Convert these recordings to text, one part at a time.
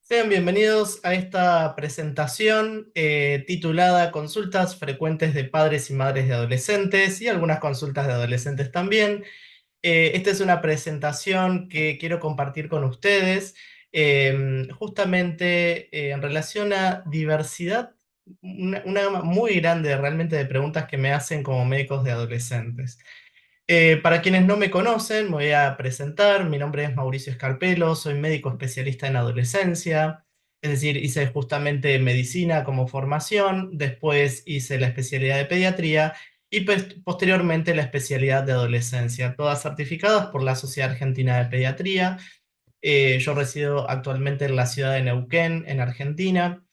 Sean bienvenidos a esta presentación titulada Consultas frecuentes de padres y madres de adolescentes y algunas consultas de adolescentes también. Esta es una presentación que quiero compartir con ustedes justamente en relación a diversidad, una gama muy grande realmente de preguntas que me hacen como médicos de adolescentes. Para quienes no me conocen, me voy a presentar. Mi nombre es Mauricio Escarpelo, soy médico especialista en adolescencia, es decir, hice justamente medicina como formación, después hice la especialidad de pediatría y posteriormente la especialidad de adolescencia, todas certificadas por la Sociedad Argentina de Pediatría. Yo resido actualmente en la ciudad de Neuquén, en Argentina.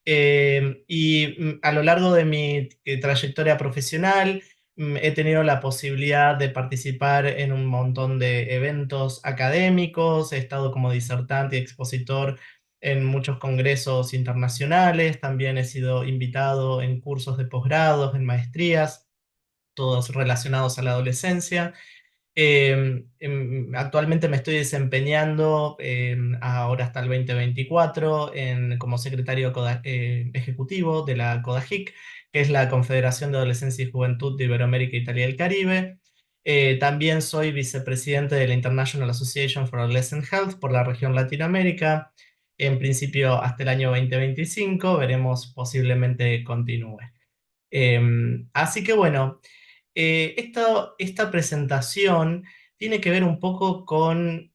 A lo largo de mi trayectoria profesional, he tenido la posibilidad de participar en un montón de eventos académicos, he estado como disertante y expositor en muchos congresos internacionales, también he sido invitado en cursos de posgrados, en maestrías, todos relacionados a la adolescencia. Actualmente me estoy desempeñando ahora hasta el 2024 como secretario ejecutivo de la CODAJIC, que es la Confederación de Adolescencia y Juventud de Iberoamérica, Italia y el Caribe. También soy vicepresidente de la International Association for Adolescent Health por la región Latinoamérica. En principio hasta el año 2025, veremos posiblemente continúe. Así que bueno, esta presentación tiene que ver un poco con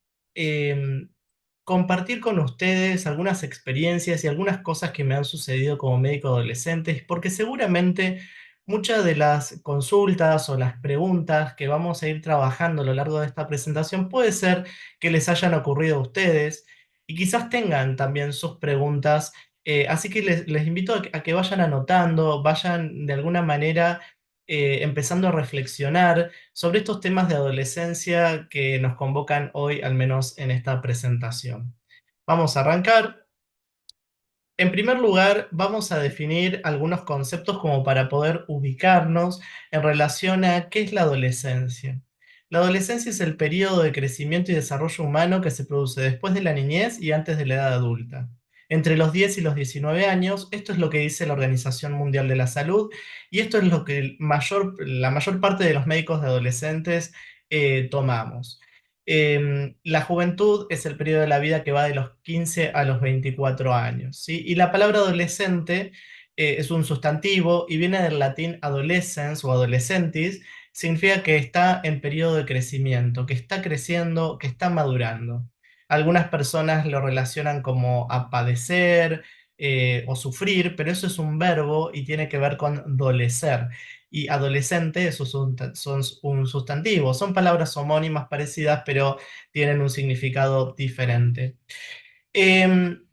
compartir con ustedes algunas experiencias y algunas cosas que me han sucedido como médico adolescente, porque seguramente muchas de las consultas o las preguntas que vamos a ir trabajando a lo largo de esta presentación puede ser que les hayan ocurrido a ustedes y quizás tengan también sus preguntas. Así que les invito a que vayan anotando, vayan de alguna manera empezando a reflexionar sobre estos temas de adolescencia que nos convocan hoy, al menos en esta presentación. Vamos a arrancar. En primer lugar, vamos a definir algunos conceptos como para poder ubicarnos en relación a qué es la adolescencia. La adolescencia es el periodo de crecimiento y desarrollo humano que se produce después de la niñez y antes de la edad adulta. Entre los 10 y los 19 años, esto es lo que dice la Organización Mundial de la Salud y esto es lo que la mayor parte de los médicos de adolescentes tomamos. La juventud es el periodo de la vida que va de los 15 a los 24 años, ¿sí? Y la palabra adolescente es un sustantivo y viene del latín adolescens o adolescentis, significa que está en periodo de crecimiento, que está creciendo, que está madurando. Algunas personas lo relacionan como a padecer o sufrir, pero eso es un verbo y tiene que ver con dolecer y adolescente, eso son un sustantivo. Son palabras homónimas parecidas, pero tienen un significado diferente. Em,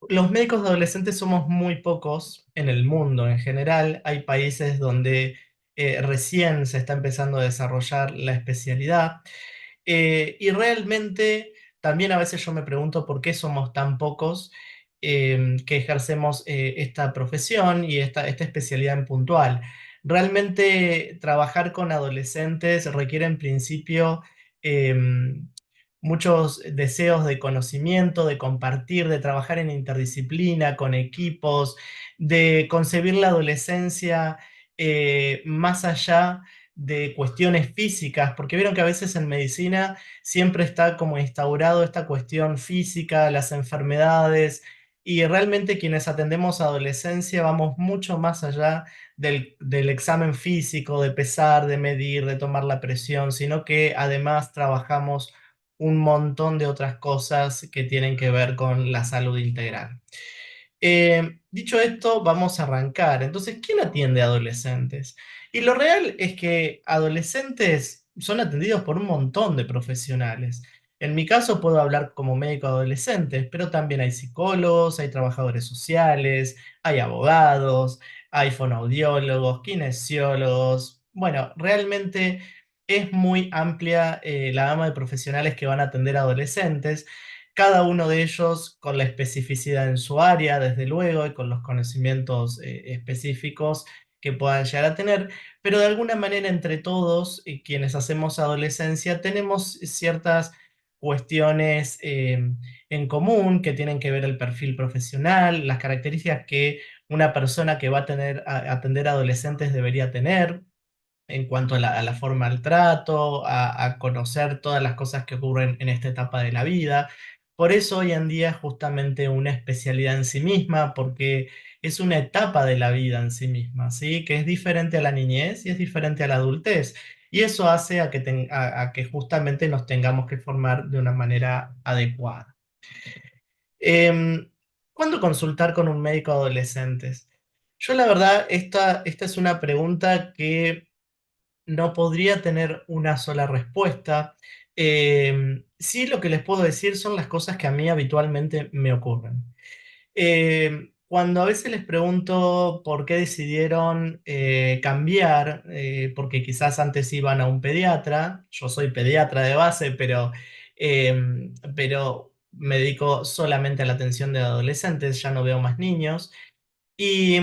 los médicos de adolescentes somos muy pocos en el mundo en general. Hay países donde recién se está empezando a desarrollar la especialidad. Y realmente también a veces yo me pregunto por qué somos tan pocos que ejercemos esta profesión y esta especialidad en puntual. Realmente trabajar con adolescentes requiere en principio muchos deseos de conocimiento, de compartir, de trabajar en interdisciplina, con equipos, de concebir la adolescencia más allá de cuestiones físicas, porque vieron que a veces en medicina siempre está como instaurado esta cuestión física, las enfermedades, y realmente quienes atendemos a adolescencia vamos mucho más allá del examen físico, de pesar, de medir, de tomar la presión, sino que además trabajamos un montón de otras cosas que tienen que ver con la salud integral. Dicho esto, vamos a arrancar. Entonces, ¿quién atiende a adolescentes? Y lo real es que adolescentes son atendidos por un montón de profesionales. En mi caso puedo hablar como médico de adolescentes, pero también hay psicólogos, hay trabajadores sociales, hay abogados, hay fonoaudiólogos, kinesiólogos. Bueno, realmente es muy amplia la gama de profesionales que van a atender a adolescentes, cada uno de ellos con la especificidad en su área, desde luego, y con los conocimientos específicos que puedan llegar a tener, pero de alguna manera entre todos, quienes hacemos adolescencia, tenemos ciertas cuestiones en común que tienen que ver el perfil profesional, las características que una persona que va a atender adolescentes debería tener en cuanto a la forma del trato, a conocer todas las cosas que ocurren en esta etapa de la vida. Por eso hoy en día es justamente una especialidad en sí misma, porque es una etapa de la vida en sí misma, ¿sí? Que es diferente a la niñez y es diferente a la adultez. Y eso hace a que justamente nos tengamos que formar de una manera adecuada. Em, ¿Cuándo consultar con un médico de adolescentes? Yo la verdad, esta es una pregunta que no podría tener una sola respuesta. Sí, lo que les puedo decir son las cosas que a mí habitualmente me ocurren. Cuando a veces les pregunto por qué decidieron cambiar, porque quizás antes iban a un pediatra, yo soy pediatra de base, pero me dedico solamente a la atención de adolescentes, ya no veo más niños. Y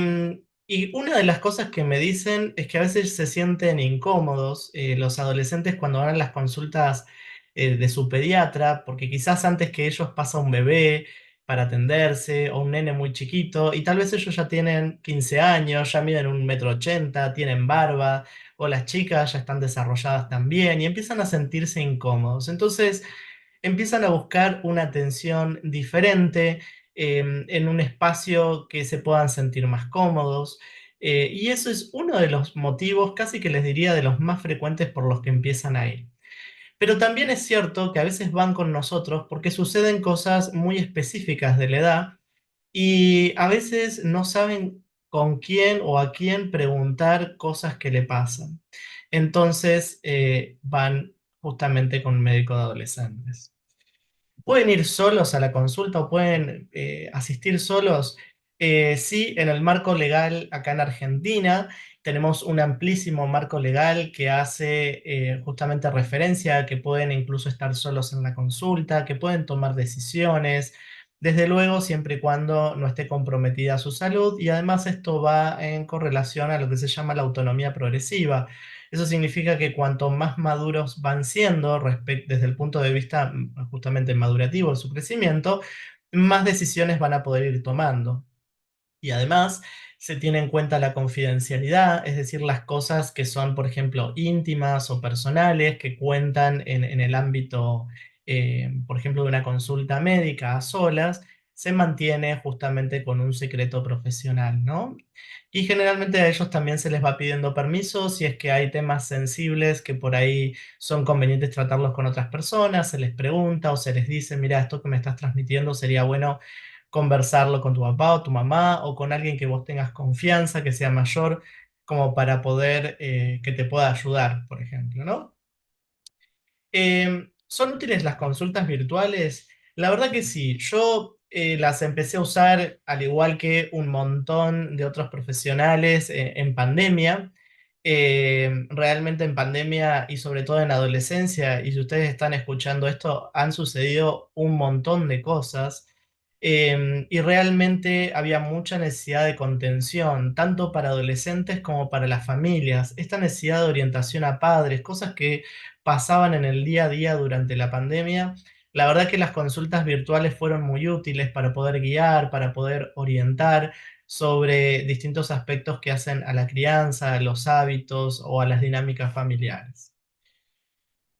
una de las cosas que me dicen es que a veces se sienten incómodos los adolescentes cuando van a las consultas de su pediatra, porque quizás antes que ellos pasa un bebé para atenderse o un nene muy chiquito, y tal vez ellos ya tienen 15 años, ya miden 1,80 m, tienen barba, o las chicas ya están desarrolladas también, y empiezan a sentirse incómodos. Entonces, empiezan a buscar una atención diferente, en un espacio que se puedan sentir más cómodos. Y eso es uno de los motivos, casi que les diría de los más frecuentes por los que empiezan a ir. Pero también es cierto que a veces van con nosotros porque suceden cosas muy específicas de la edad y a veces no saben con quién o a quién preguntar cosas que le pasan. Entonces van justamente con un médico de adolescentes. ¿Pueden ir solos a la consulta o pueden asistir solos? Sí, en el marco legal acá en Argentina tenemos un amplísimo marco legal que hace justamente referencia a que pueden incluso estar solos en la consulta, que pueden tomar decisiones, desde luego siempre y cuando no esté comprometida su salud, y además esto va en correlación a lo que se llama la autonomía progresiva. Eso significa que cuanto más maduros van siendo desde el punto de vista justamente madurativo de su crecimiento, más decisiones van a poder ir tomando. Y además se tiene en cuenta la confidencialidad, es decir, las cosas que son, por ejemplo, íntimas o personales, que cuentan en el ámbito, por ejemplo, de una consulta médica a solas, se mantiene justamente con un secreto profesional, ¿no? Y generalmente a ellos también se les va pidiendo permiso si es que hay temas sensibles que por ahí son convenientes tratarlos con otras personas, se les pregunta o se les dice, mira, esto que me estás transmitiendo sería bueno conversarlo con tu papá o tu mamá o con alguien que vos tengas confianza, que sea mayor, como para poder que te pueda ayudar, por ejemplo, ¿no? ¿Son útiles las consultas virtuales? La verdad que sí. Yo las empecé a usar al igual que un montón de otros profesionales en pandemia. Realmente en pandemia y sobre todo en adolescencia, y si ustedes están escuchando esto, han sucedido un montón de cosas. Y realmente había mucha necesidad de contención, tanto para adolescentes como para las familias. Esta necesidad de orientación a padres, cosas que pasaban en el día a día durante la pandemia. La verdad que las consultas virtuales fueron muy útiles para poder guiar, para poder orientar sobre distintos aspectos que hacen a la crianza, a los hábitos o a las dinámicas familiares.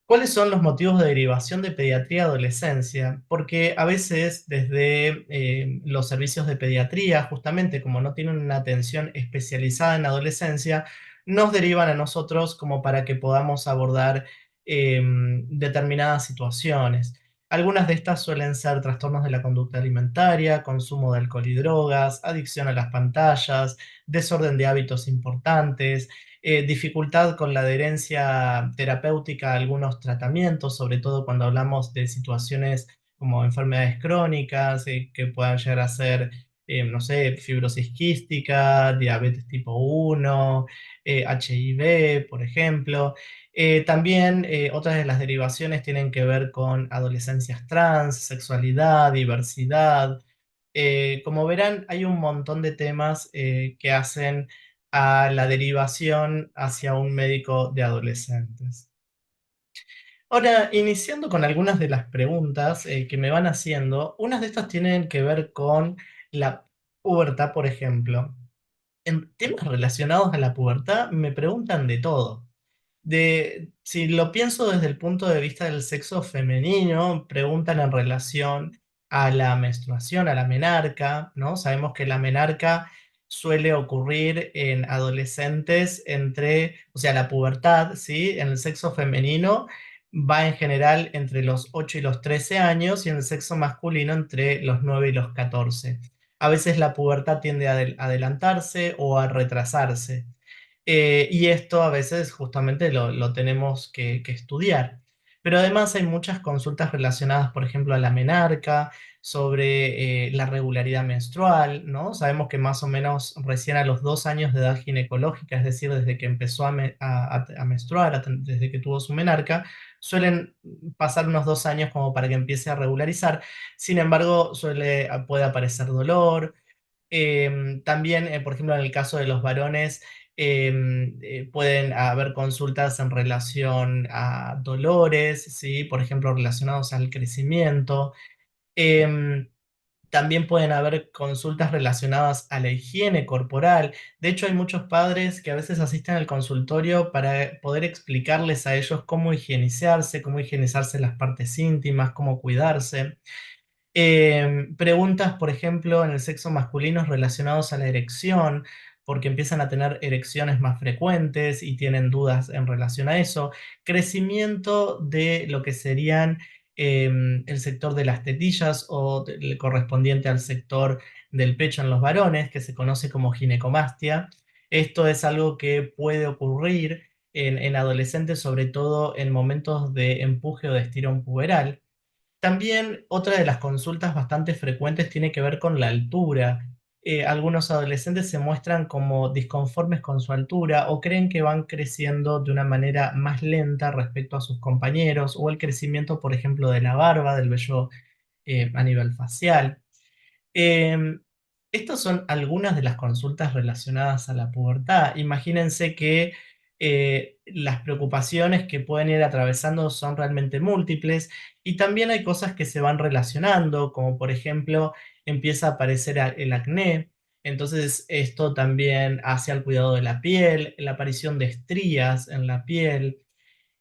¿Cuáles son los motivos de derivación de pediatría adolescencia? Porque a veces desde los servicios de pediatría, justamente como no tienen una atención especializada en adolescencia, nos derivan a nosotros como para que podamos abordar determinadas situaciones. Algunas de estas suelen ser trastornos de la conducta alimentaria, consumo de alcohol y drogas, adicción a las pantallas, desorden de hábitos importantes, dificultad con la adherencia terapéutica a algunos tratamientos, sobre todo cuando hablamos de situaciones como enfermedades crónicas, que puedan llegar a ser, no sé, fibrosis quística, diabetes tipo 1, HIV, por ejemplo. También otras de las derivaciones tienen que ver con adolescencias trans, sexualidad, diversidad. Como verán, hay un montón de temas que hacen a la derivación hacia un médico de adolescentes. Ahora, iniciando con algunas de las preguntas que me van haciendo, unas de estas tienen que ver con la pubertad, por ejemplo. En temas relacionados a la pubertad me preguntan de todo. Si lo pienso desde el punto de vista del sexo femenino, preguntan en relación a la menstruación, a la menarca, ¿no? Sabemos que la menarca suele ocurrir en adolescentes o sea, la pubertad, ¿sí? En el sexo femenino va en general entre los 8 y los 13 años y en el sexo masculino entre los 9 y los 14. A veces la pubertad tiende a adelantarse o a retrasarse. Y esto a veces justamente lo tenemos que estudiar. Pero además hay muchas consultas relacionadas, por ejemplo, a la menarca, sobre la regularidad menstrual, ¿no? Sabemos que más o menos recién a los 2 años de edad ginecológica, es decir, desde que empezó a menstruar, desde que tuvo su menarca, suelen pasar unos 2 años como para que empiece a regularizar. Sin embargo, puede aparecer dolor. También, por ejemplo, en el caso de los varones, pueden haber consultas en relación a dolores, ¿sí? Por ejemplo, relacionados al crecimiento. Em, También pueden haber consultas relacionadas a la higiene corporal. De hecho, hay muchos padres que a veces asisten al consultorio para poder explicarles a ellos cómo higienizarse las partes íntimas, cómo cuidarse. Preguntas, por ejemplo, en el sexo masculino relacionados a la erección, porque empiezan a tener erecciones más frecuentes y tienen dudas en relación a eso. Crecimiento de lo que serían el sector de las tetillas el correspondiente al sector del pecho en los varones, que se conoce como ginecomastia. Esto es algo que puede ocurrir en adolescentes, sobre todo en momentos de empuje o de estirón puberal. También otra de las consultas bastante frecuentes tiene que ver con la altura. Algunos adolescentes se muestran como disconformes con su altura o creen que van creciendo de una manera más lenta respecto a sus compañeros o el crecimiento, por ejemplo, de la barba, del vello a nivel facial. Em, Estas son algunas de las consultas relacionadas a la pubertad. Imagínense que las preocupaciones que pueden ir atravesando son realmente múltiples y también hay cosas que se van relacionando, como por ejemplo empieza a aparecer el acné. Entonces esto también hace al cuidado de la piel, la aparición de estrías en la piel,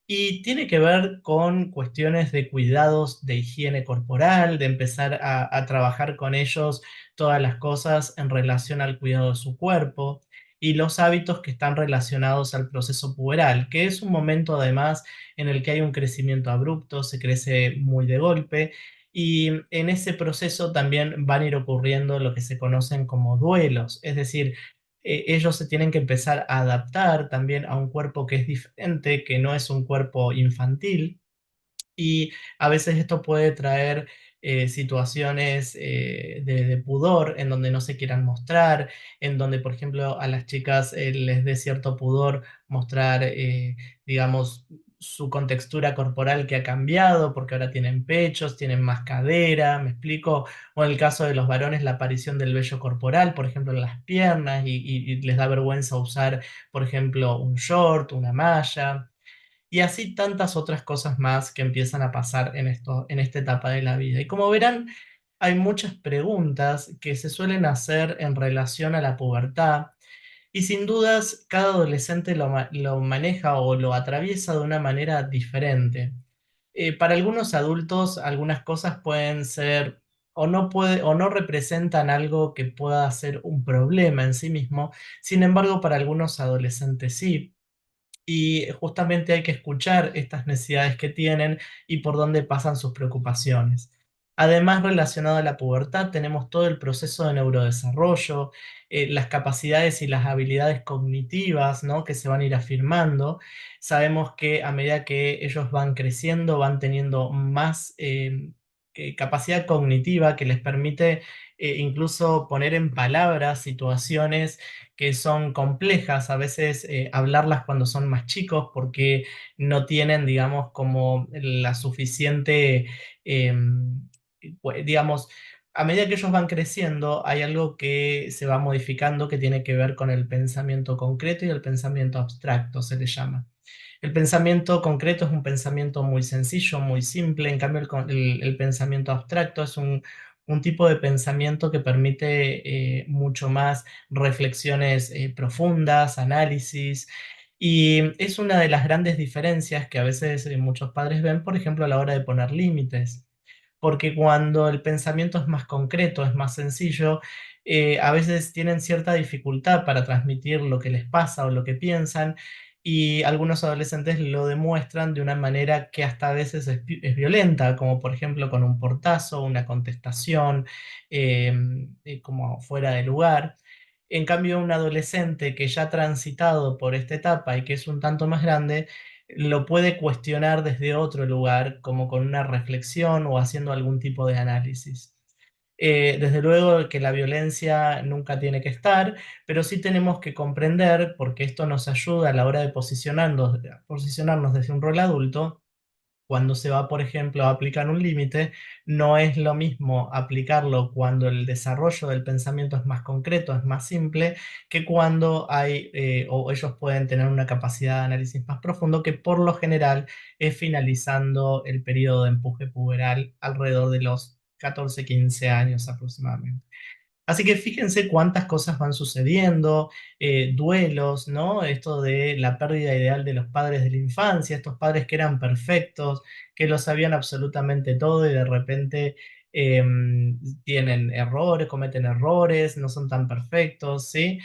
y tiene que ver con cuestiones de cuidados de higiene corporal, de empezar a trabajar con ellos todas las cosas en relación al cuidado de su cuerpo y los hábitos que están relacionados al proceso puberal, que es un momento además en el que hay un crecimiento abrupto, se crece muy de golpe y en ese proceso también van a ir ocurriendo lo que se conocen como duelos, es decir, ellos se tienen que empezar a adaptar también a un cuerpo que es diferente, que no es un cuerpo infantil, y a veces esto puede traer situaciones de pudor en donde no se quieran mostrar, en donde, por ejemplo, a las chicas les dé cierto pudor mostrar, digamos, su contextura corporal que ha cambiado, porque ahora tienen pechos, tienen más cadera, ¿me explico? O en el caso de los varones, la aparición del vello corporal, por ejemplo, en las piernas, y les da vergüenza usar, por ejemplo, un short, una malla. Y así tantas otras cosas más que empiezan a pasar en esta etapa de la vida. Y como verán, hay muchas preguntas que se suelen hacer en relación a la pubertad y sin dudas cada adolescente lo maneja o lo atraviesa de una manera diferente. Para algunos adultos, algunas cosas pueden ser o no representan algo que pueda ser un problema en sí mismo. Sin embargo, para algunos adolescentes sí, y justamente hay que escuchar estas necesidades que tienen y por dónde pasan sus preocupaciones. Además, relacionado a la pubertad, tenemos todo el proceso de neurodesarrollo, las capacidades y las habilidades cognitivas, ¿no?, que se van a ir afirmando. Sabemos que a medida que ellos van creciendo, van teniendo más capacidad cognitiva que les permite incluso poner en palabras situaciones que son complejas, a veces hablarlas cuando son más chicos porque no tienen, digamos, como la suficiente, digamos, a medida que ellos van creciendo, hay algo que se va modificando que tiene que ver con el pensamiento concreto y el pensamiento abstracto, se le llama. El pensamiento concreto es un pensamiento muy sencillo, muy simple, en cambio el pensamiento abstracto es un tipo de pensamiento que permite mucho más reflexiones profundas, análisis, y es una de las grandes diferencias que a veces muchos padres ven, por ejemplo, a la hora de poner límites. Porque cuando el pensamiento es más concreto, es más sencillo, a veces tienen cierta dificultad para transmitir lo que les pasa o lo que piensan, y algunos adolescentes lo demuestran de una manera que hasta a veces es violenta, como por ejemplo con un portazo, una contestación, como fuera de lugar. En cambio, un adolescente que ya ha transitado por esta etapa y que es un tanto más grande, lo puede cuestionar desde otro lugar, como con una reflexión o haciendo algún tipo de análisis. Desde luego que la violencia nunca tiene que estar, pero sí tenemos que comprender, porque esto nos ayuda a la hora de posicionarnos desde un rol adulto. Cuando se va, por ejemplo, a aplicar un límite, no es lo mismo aplicarlo cuando el desarrollo del pensamiento es más concreto, es más simple, que cuando hay o ellos pueden tener una capacidad de análisis más profundo, que por lo general es finalizando el periodo de empuje puberal alrededor de los 14, 15 años aproximadamente. Así que fíjense cuántas cosas van sucediendo, duelos, ¿no? Esto de la pérdida ideal de los padres de la infancia, estos padres que eran perfectos, que lo sabían absolutamente todo y de repente tienen errores, cometen errores, no son tan perfectos, ¿sí?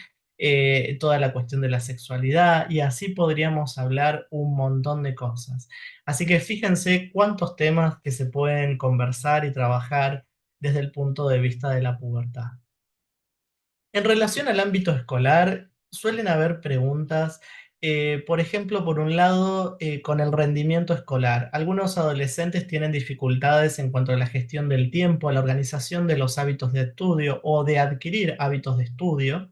Toda la cuestión de la sexualidad y así podríamos hablar un montón de cosas. Así que fíjense cuántos temas que se pueden conversar y trabajar desde el punto de vista de la pubertad. En relación al ámbito escolar, suelen haber preguntas, por ejemplo, por un lado, con el rendimiento escolar. Algunos adolescentes tienen dificultades en cuanto a la gestión del tiempo, a la organización de los hábitos de estudio o de adquirir hábitos de estudio.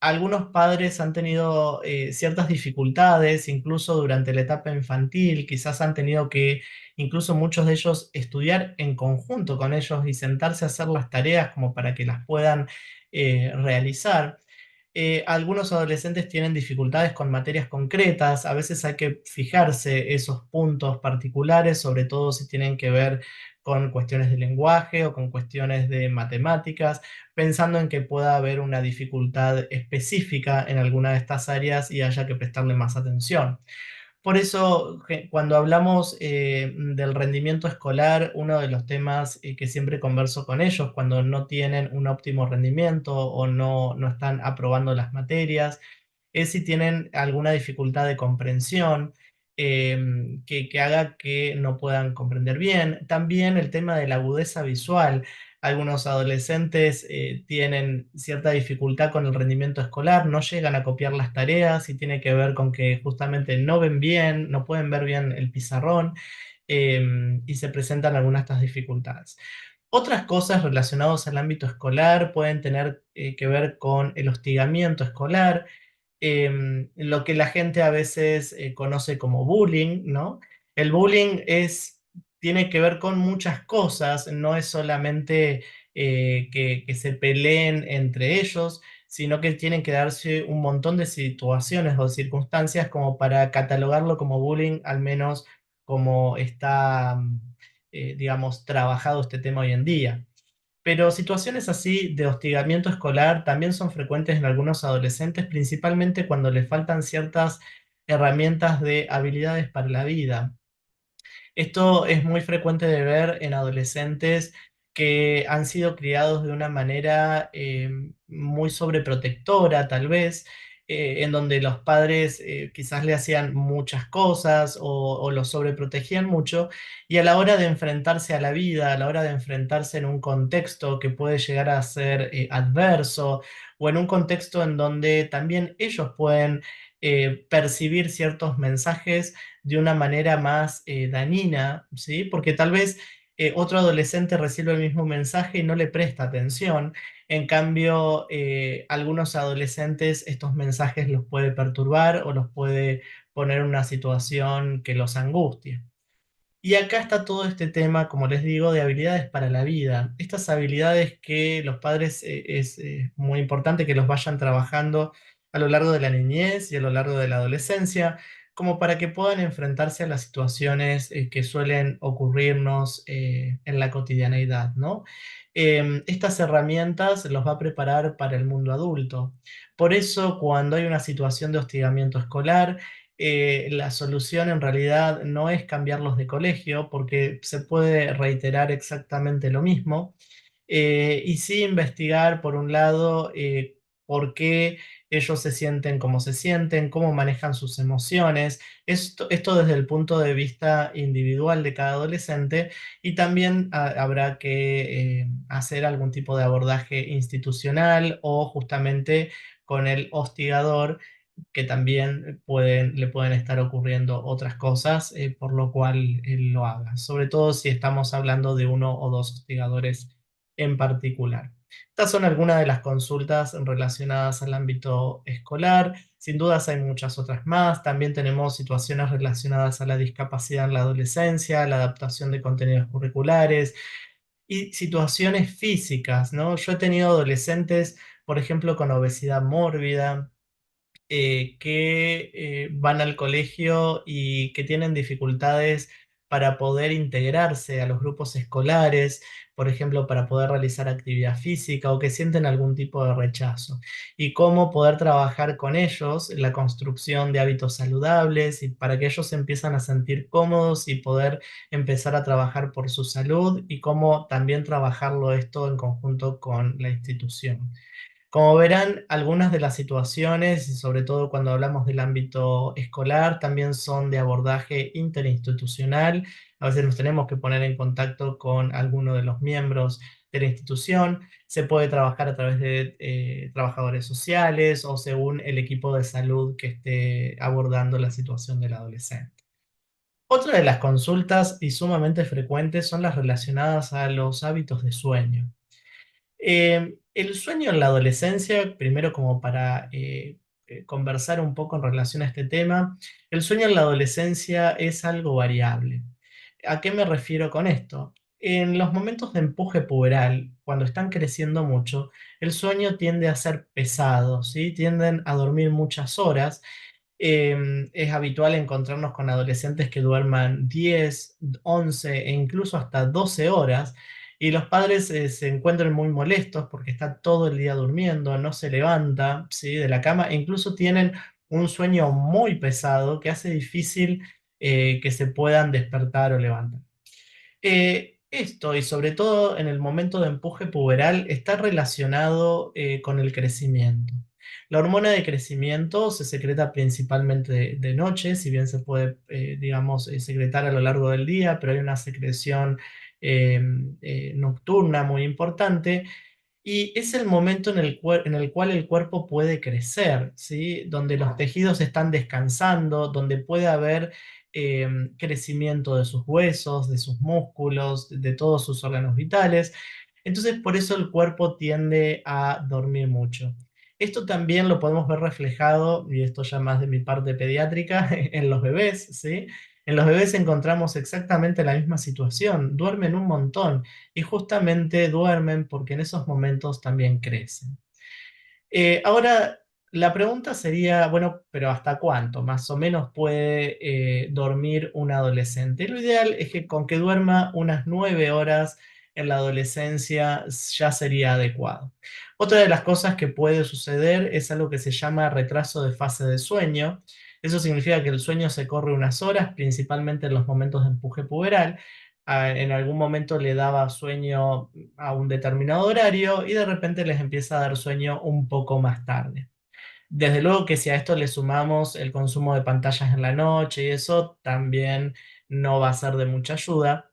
Algunos padres han tenido ciertas dificultades, incluso durante la etapa infantil, quizás han tenido que, incluso muchos de ellos, estudiar en conjunto con ellos y sentarse a hacer las tareas como para que las puedan realizar. Algunos adolescentes tienen dificultades con materias concretas, a veces hay que fijarse esos puntos particulares, sobre todo si tienen que ver con cuestiones de lenguaje o con cuestiones de matemáticas, pensando en que pueda haber una dificultad específica en alguna de estas áreas y haya que prestarle más atención. Por eso, cuando hablamos del rendimiento escolar, uno de los temas que siempre converso con ellos cuando no tienen un óptimo rendimiento o no están aprobando las materias, es si tienen alguna dificultad de comprensión que haga que no puedan comprender bien. También el tema de la agudeza visual. Algunos adolescentes tienen cierta dificultad con el rendimiento escolar, no llegan a copiar las tareas y tiene que ver con que justamente no ven bien, no pueden ver bien el pizarrón y se presentan algunas de estas dificultades. Otras cosas relacionadas al ámbito escolar pueden tener que ver con el hostigamiento escolar, lo que la gente a veces conoce como bullying, ¿no? El bullying tiene que ver con muchas cosas, no es solamente que se peleen entre ellos, sino que tienen que darse un montón de situaciones o circunstancias como para catalogarlo como bullying, al menos como está, digamos, trabajado este tema hoy en día. Pero situaciones así de hostigamiento escolar también son frecuentes en algunos adolescentes, principalmente cuando les faltan ciertas herramientas de habilidades para la vida. Esto es muy frecuente de ver en adolescentes que han sido criados de una manera muy sobreprotectora, tal vez, en donde los padres quizás le hacían muchas cosas o los sobreprotegían mucho, y a la hora de enfrentarse a la vida, a la hora de enfrentarse en un contexto que puede llegar a ser adverso, o en un contexto en donde también ellos pueden percibir ciertos mensajes de una manera más dañina, ¿sí? Porque tal vez otro adolescente recibe el mismo mensaje y no le presta atención. En cambio, algunos adolescentes estos mensajes los puede perturbar o los puede poner en una situación que los angustia. Y acá está todo este tema, como les digo, de habilidades para la vida. Estas habilidades que los padres es muy importante que los vayan trabajando a lo largo de la niñez y a lo largo de la adolescencia, como para que puedan enfrentarse a las situaciones que suelen ocurrirnos en la cotidianeidad, ¿no? Estas herramientas los va a preparar para el mundo adulto. Por eso, cuando hay una situación de hostigamiento escolar, la solución en realidad no es cambiarlos de colegio, porque se puede reiterar exactamente lo mismo, y sí investigar, por un lado, por qué ellos se sienten como se sienten, cómo manejan sus emociones, esto desde el punto de vista individual de cada adolescente, y también habrá que hacer algún tipo de abordaje institucional o justamente con el hostigador, que también le pueden estar ocurriendo otras cosas, por lo cual él lo haga, sobre todo si estamos hablando de uno o dos hostigadores en particular. Estas son algunas de las consultas relacionadas al ámbito escolar. Sin dudas hay muchas otras más. También tenemos situaciones relacionadas a la discapacidad en la adolescencia, la adaptación de contenidos curriculares y situaciones físicas, ¿no? Yo he tenido adolescentes, por ejemplo, con obesidad mórbida, que van al colegio y que tienen dificultades para poder integrarse a los grupos escolares, por ejemplo, para poder realizar actividad física o que sienten algún tipo de rechazo. Y cómo poder trabajar con ellos en la construcción de hábitos saludables y para que ellos se empiezan a sentir cómodos y poder empezar a trabajar por su salud y cómo también trabajarlo esto en conjunto con la institución. Como verán, algunas de las situaciones, y sobre todo cuando hablamos del ámbito escolar, también son de abordaje interinstitucional. A veces nos tenemos que poner en contacto con alguno de los miembros de la institución. Se puede trabajar a través de trabajadores sociales o según el equipo de salud que esté abordando la situación del adolescente. Otra de las consultas y sumamente frecuentes son las relacionadas a los hábitos de sueño. El sueño en la adolescencia, primero como para conversar un poco en relación a este tema, el sueño en la adolescencia es algo variable. ¿A qué me refiero con esto? En los momentos de empuje puberal, cuando están creciendo mucho, el sueño tiende a ser pesado, ¿sí? Tienden a dormir muchas horas. Es habitual encontrarnos con adolescentes que duerman 10, 11 e incluso hasta 12 horas, y los padres se encuentran muy molestos porque está todo el día durmiendo, no se levanta, ¿sí?, de la cama, e incluso tienen un sueño muy pesado que hace difícil que se puedan despertar o levantar. Esto, y sobre todo en el momento de empuje puberal, está relacionado con el crecimiento. La hormona de crecimiento se secreta principalmente de noche, si bien se puede, digamos, secretar a lo largo del día, pero hay una secreción eh, nocturna muy importante, y es el momento en el cual el cuerpo puede crecer, ¿sí? Donde los tejidos están descansando, donde puede haber crecimiento de sus huesos, de sus músculos, de todos sus órganos vitales. Entonces, por eso el cuerpo tiende a dormir mucho. Esto también lo podemos ver reflejado, y esto ya más de mi parte pediátrica, en los bebés, ¿sí? En los bebés encontramos exactamente la misma situación, duermen un montón y justamente duermen porque en esos momentos también crecen. Ahora, la pregunta sería, bueno, pero ¿hasta cuánto más o menos puede dormir un adolescente? Lo ideal es que con que duerma unas 9 horas en la adolescencia ya sería adecuado. Otra de las cosas que puede suceder es algo que se llama retraso de fase de sueño. Eso significa que el sueño se corre unas horas, principalmente en los momentos de empuje puberal. En algún momento le daba sueño a un determinado horario y de repente les empieza a dar sueño un poco más tarde. Desde luego que si a esto le sumamos el consumo de pantallas en la noche y eso, también no va a ser de mucha ayuda.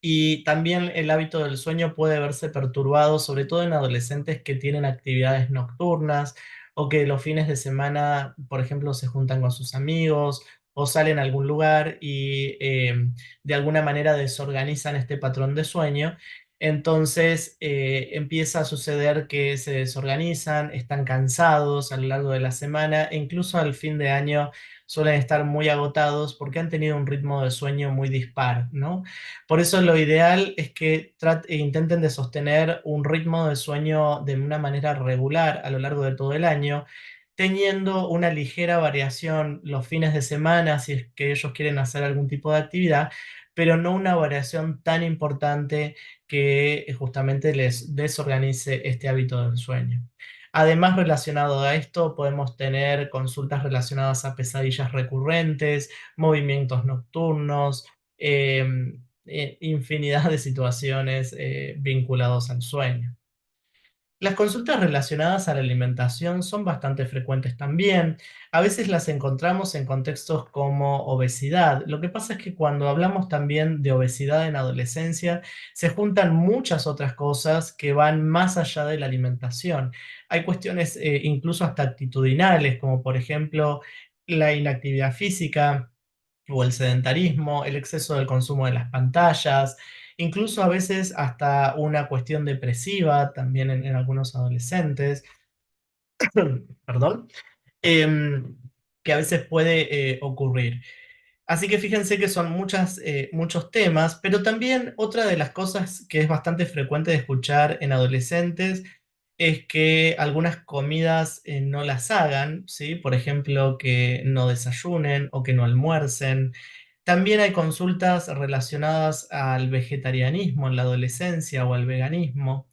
Y también el hábito del sueño puede verse perturbado, sobre todo en adolescentes que tienen actividades nocturnas o que los fines de semana, por ejemplo, se juntan con sus amigos o salen a algún lugar y de alguna manera desorganizan este patrón de sueño. Entonces empieza a suceder que se desorganizan, están cansados a lo largo de la semana e incluso al fin de año suelen estar muy agotados porque han tenido un ritmo de sueño muy dispar, ¿no? Por eso lo ideal es que intenten de sostener un ritmo de sueño de una manera regular a lo largo de todo el año, teniendo una ligera variación los fines de semana si es que ellos quieren hacer algún tipo de actividad, pero no una variación tan importante que justamente les desorganice este hábito del sueño. Además, relacionado a esto, podemos tener consultas relacionadas a pesadillas recurrentes, movimientos nocturnos, infinidad de situaciones vinculados al sueño. Las consultas relacionadas a la alimentación son bastante frecuentes también. A veces las encontramos en contextos como obesidad. Lo que pasa es que cuando hablamos también de obesidad en adolescencia, se juntan muchas otras cosas que van más allá de la alimentación. Hay cuestiones incluso hasta actitudinales, como por ejemplo la inactividad física o el sedentarismo, el exceso del consumo de las pantallas, incluso a veces hasta una cuestión depresiva también en algunos adolescentes, perdón, em, que a veces puede ocurrir. Así que fíjense que son muchos temas, pero también otra de las cosas que es bastante frecuente de escuchar en adolescentes es que algunas comidas no las hagan, ¿sí? Por ejemplo, que no desayunen o que no almuercen. También hay consultas relacionadas al vegetarianismo en la adolescencia o al veganismo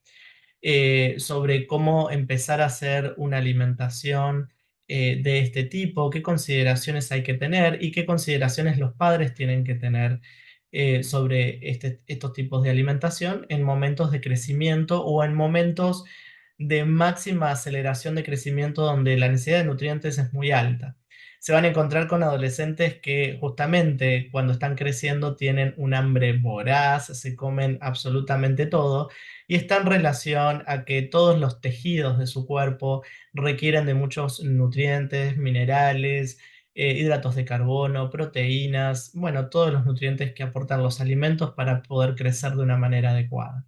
sobre cómo empezar a hacer una alimentación de este tipo, qué consideraciones hay que tener y qué consideraciones los padres tienen que tener sobre estos tipos de alimentación en momentos de crecimiento o en momentos de máxima aceleración de crecimiento donde la necesidad de nutrientes es muy alta. Se van a encontrar con adolescentes que justamente cuando están creciendo tienen un hambre voraz, se comen absolutamente todo y está en relación a que todos los tejidos de su cuerpo requieren de muchos nutrientes, minerales, hidratos de carbono, proteínas, bueno, todos los nutrientes que aportan los alimentos para poder crecer de una manera adecuada.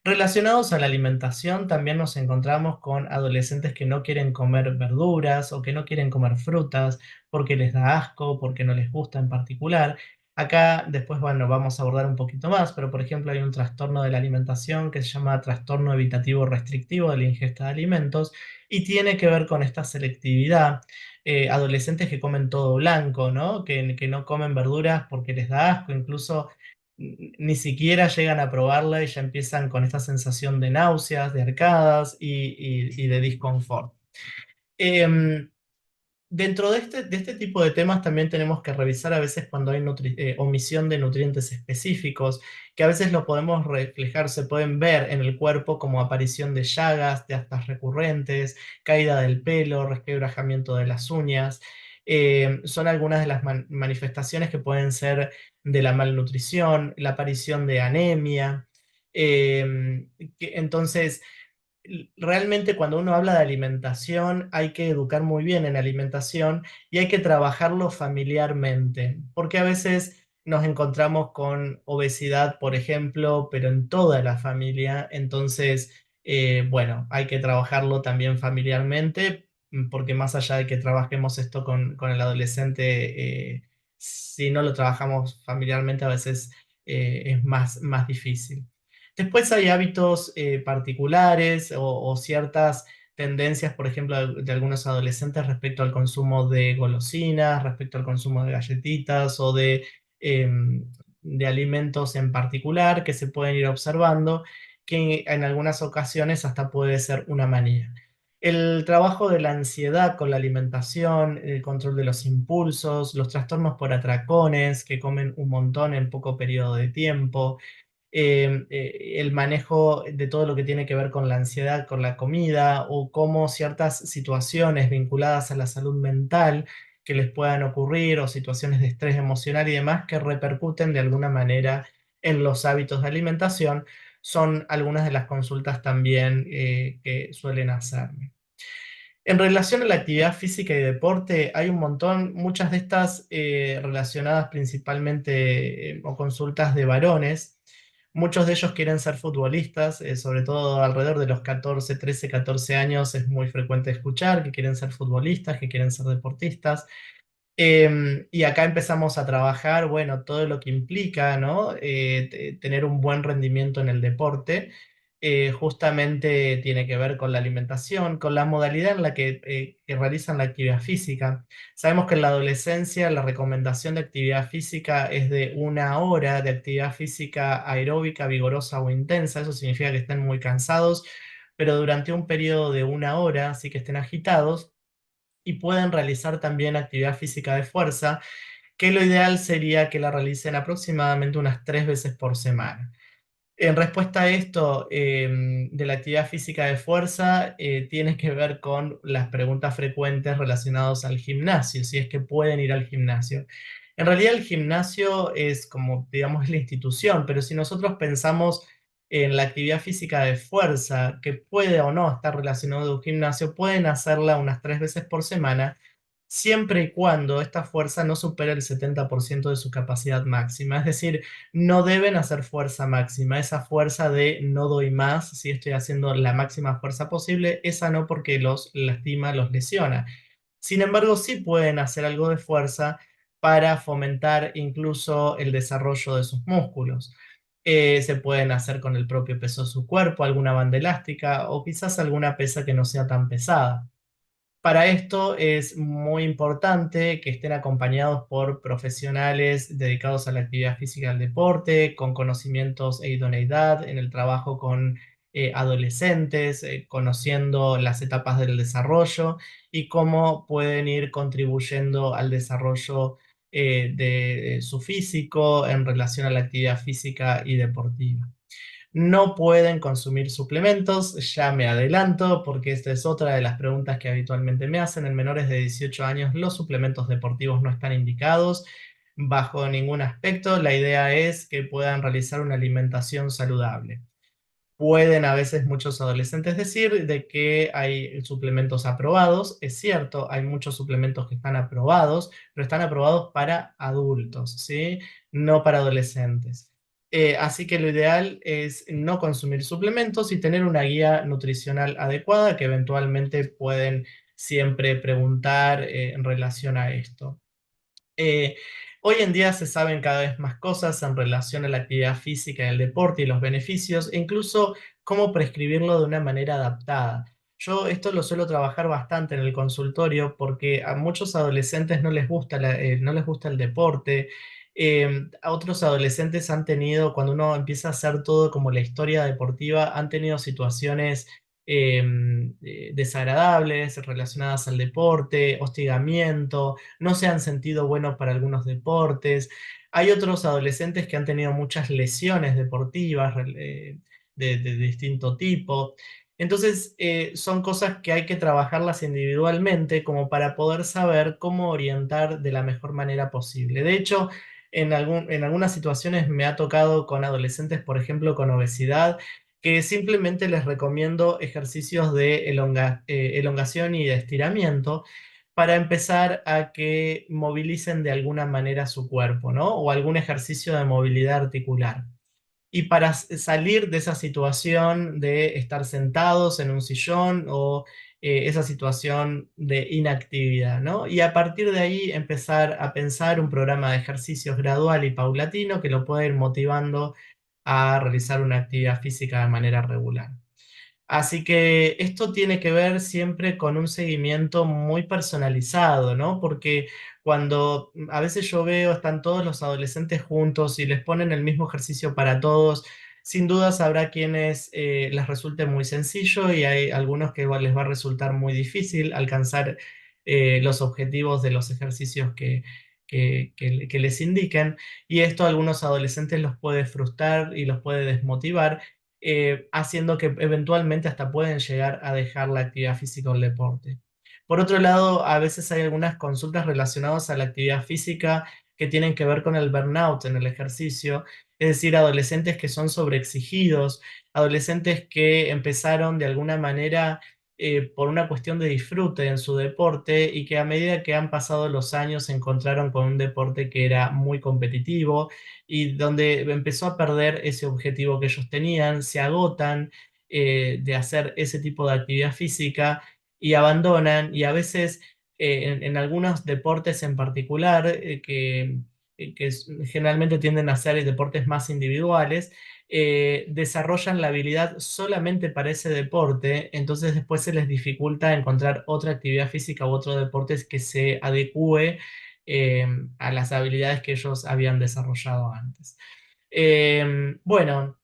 Relacionados a la alimentación, también nos encontramos con adolescentes que no quieren comer verduras o que no quieren comer frutas porque les da asco, porque no les gusta en particular. Acá después, bueno, vamos a abordar un poquito más, pero por ejemplo hay un trastorno de la alimentación que se llama trastorno evitativo restrictivo de la ingesta de alimentos y tiene que ver con esta selectividad. Adolescentes que comen todo blanco, ¿no? Que no comen verduras porque les da asco, incluso ni siquiera llegan a probarla y ya empiezan con esta sensación de náuseas, de arcadas y de disconfort. Em, Dentro de este tipo de temas también tenemos que revisar a veces cuando hay omisión de nutrientes específicos, que a veces lo podemos reflejar, se pueden ver en el cuerpo como aparición de llagas, de aftas recurrentes, caída del pelo, resquebrajamiento de las uñas. Son algunas de las manifestaciones que pueden ser de la malnutrición, la aparición de anemia. Entonces, realmente cuando uno habla de alimentación hay que educar muy bien en alimentación y hay que trabajarlo familiarmente, porque a veces nos encontramos con obesidad, por ejemplo, pero en toda la familia, entonces, bueno, hay que trabajarlo también familiarmente, porque más allá de que trabajemos esto con el adolescente, si no lo trabajamos familiarmente a veces es más difícil. Después hay hábitos particulares o ciertas tendencias, por ejemplo, de algunos adolescentes respecto al consumo de golosinas, respecto al consumo de galletitas o de alimentos en particular que se pueden ir observando, que en algunas ocasiones hasta puede ser una manía. El trabajo de la ansiedad con la alimentación, el control de los impulsos, los trastornos por atracones, que comen un montón en poco periodo de tiempo, el manejo de todo lo que tiene que ver con la ansiedad, con la comida, o cómo ciertas situaciones vinculadas a la salud mental que les puedan ocurrir, o situaciones de estrés emocional y demás que repercuten de alguna manera en los hábitos de alimentación, son algunas de las consultas también que suelen hacerme. En relación a la actividad física y deporte, hay un montón, muchas de estas relacionadas principalmente o consultas de varones. Muchos de ellos quieren ser futbolistas, sobre todo alrededor de los 14, 13, 14 años es muy frecuente escuchar que quieren ser futbolistas, que quieren ser deportistas. Y acá empezamos a trabajar, bueno, todo lo que implica, ¿no? Tener un buen rendimiento en el deporte justamente tiene que ver con la alimentación, con la modalidad en la que realizan la actividad física. Sabemos que en la adolescencia la recomendación de actividad física es de 1 hora de actividad física aeróbica, vigorosa o intensa. Eso significa que estén muy cansados, pero durante un periodo de 1 hora, sí que estén agitados y pueden realizar también actividad física de fuerza, que lo ideal sería que la realicen aproximadamente unas 3 veces por semana. En respuesta a esto, de la actividad física de fuerza, tiene que ver con las preguntas frecuentes relacionadas al gimnasio, si es que pueden ir al gimnasio. En realidad el gimnasio es como, digamos, la institución, pero si nosotros pensamos en la actividad física de fuerza, que puede o no estar relacionado a un gimnasio, pueden hacerla unas 3 veces por semana, siempre y cuando esta fuerza no supere el 70% de su capacidad máxima. Es decir, no deben hacer fuerza máxima. Esa fuerza de no doy más, si estoy haciendo la máxima fuerza posible, esa no, porque los lastima, los lesiona. Sin embargo, sí pueden hacer algo de fuerza para fomentar incluso el desarrollo de sus músculos. Se pueden hacer con el propio peso de su cuerpo, alguna banda elástica o quizás alguna pesa que no sea tan pesada. Para esto es muy importante que estén acompañados por profesionales dedicados a la actividad física del deporte, con conocimientos e idoneidad en el trabajo con adolescentes, conociendo las etapas del desarrollo y cómo pueden ir contribuyendo al desarrollo de su físico en relación a la actividad física y deportiva. No pueden consumir suplementos, ya me adelanto, porque esta es otra de las preguntas que habitualmente me hacen. En menores de 18 años los suplementos deportivos no están indicados bajo ningún aspecto. La idea es que puedan realizar una alimentación saludable. Pueden a veces muchos adolescentes decir de que hay suplementos aprobados. Es cierto, hay muchos suplementos que están aprobados, pero están aprobados para adultos, ¿sí? No para adolescentes. Así que lo ideal es no consumir suplementos y tener una guía nutricional adecuada, que eventualmente pueden siempre preguntar en relación a esto. Eh, Hoy en día se saben cada vez más cosas en relación a la actividad física y el deporte y los beneficios, e incluso cómo prescribirlo de una manera adaptada. Yo esto lo suelo trabajar bastante en el consultorio porque a muchos adolescentes no les gusta, no les gusta el deporte. A otros adolescentes han tenido, cuando uno empieza a hacer todo como la historia deportiva, han tenido situaciones desagradables relacionadas al deporte, hostigamiento, no se han sentido buenos para algunos deportes. Hay otros adolescentes que han tenido muchas lesiones deportivas de distinto tipo. Entonces, son cosas que hay que trabajarlas individualmente como para poder saber cómo orientar de la mejor manera posible. De hecho, en algunas situaciones me ha tocado con adolescentes, por ejemplo, con obesidad, que simplemente les recomiendo ejercicios de elongación y de estiramiento para empezar a que movilicen de alguna manera su cuerpo, ¿no? O algún ejercicio de movilidad articular. Y para salir de esa situación de estar sentados en un sillón o esa situación de inactividad, ¿no? Y a partir de ahí empezar a pensar un programa de ejercicios gradual y paulatino que lo pueda ir motivando a realizar una actividad física de manera regular. Así que esto tiene que ver siempre con un seguimiento muy personalizado, ¿no? Porque cuando a veces yo veo, están todos los adolescentes juntos y les ponen el mismo ejercicio para todos, sin dudas habrá quienes les resulte muy sencillo y hay algunos que igual les va a resultar muy difícil alcanzar los objetivos de los ejercicios que les indiquen. Y esto a algunos adolescentes los puede frustrar y los puede desmotivar, haciendo que eventualmente hasta pueden llegar a dejar la actividad física o el deporte. Por otro lado, a veces hay algunas consultas relacionadas a la actividad física que tienen que ver con el burnout en el ejercicio, es decir, adolescentes que son sobreexigidos, adolescentes que empezaron de alguna manera por una cuestión de disfrute en su deporte y que a medida que han pasado los años se encontraron con un deporte que era muy competitivo y donde empezó a perder ese objetivo que ellos tenían, se agotan de hacer ese tipo de actividad física y abandonan, y a veces en algunos deportes en particular, que generalmente tienden a ser deportes más individuales, desarrollan la habilidad solamente para ese deporte, entonces después se les dificulta encontrar otra actividad física u otro deporte que se adecue eh, a las habilidades que ellos habían desarrollado antes. Bueno,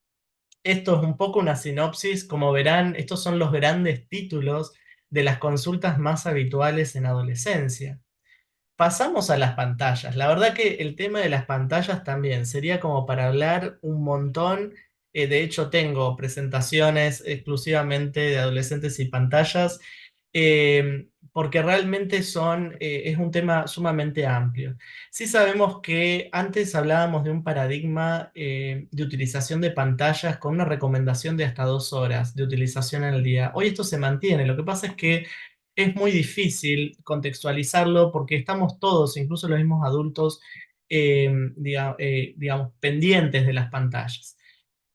esto es un poco una sinopsis. Como verán, estos son los grandes títulos de las consultas más habituales en adolescencia. Pasamos a las pantallas. La verdad que el tema de las pantallas también sería como para hablar un montón. De hecho, tengo presentaciones exclusivamente de adolescentes y pantallas, porque realmente es un tema sumamente amplio. Sí sabemos que antes hablábamos de un paradigma de utilización de pantallas con una recomendación de hasta 2 horas de utilización en el día. Hoy esto se mantiene. Lo que pasa es que es muy difícil contextualizarlo porque estamos todos, incluso los mismos adultos, digamos, pendientes de las pantallas.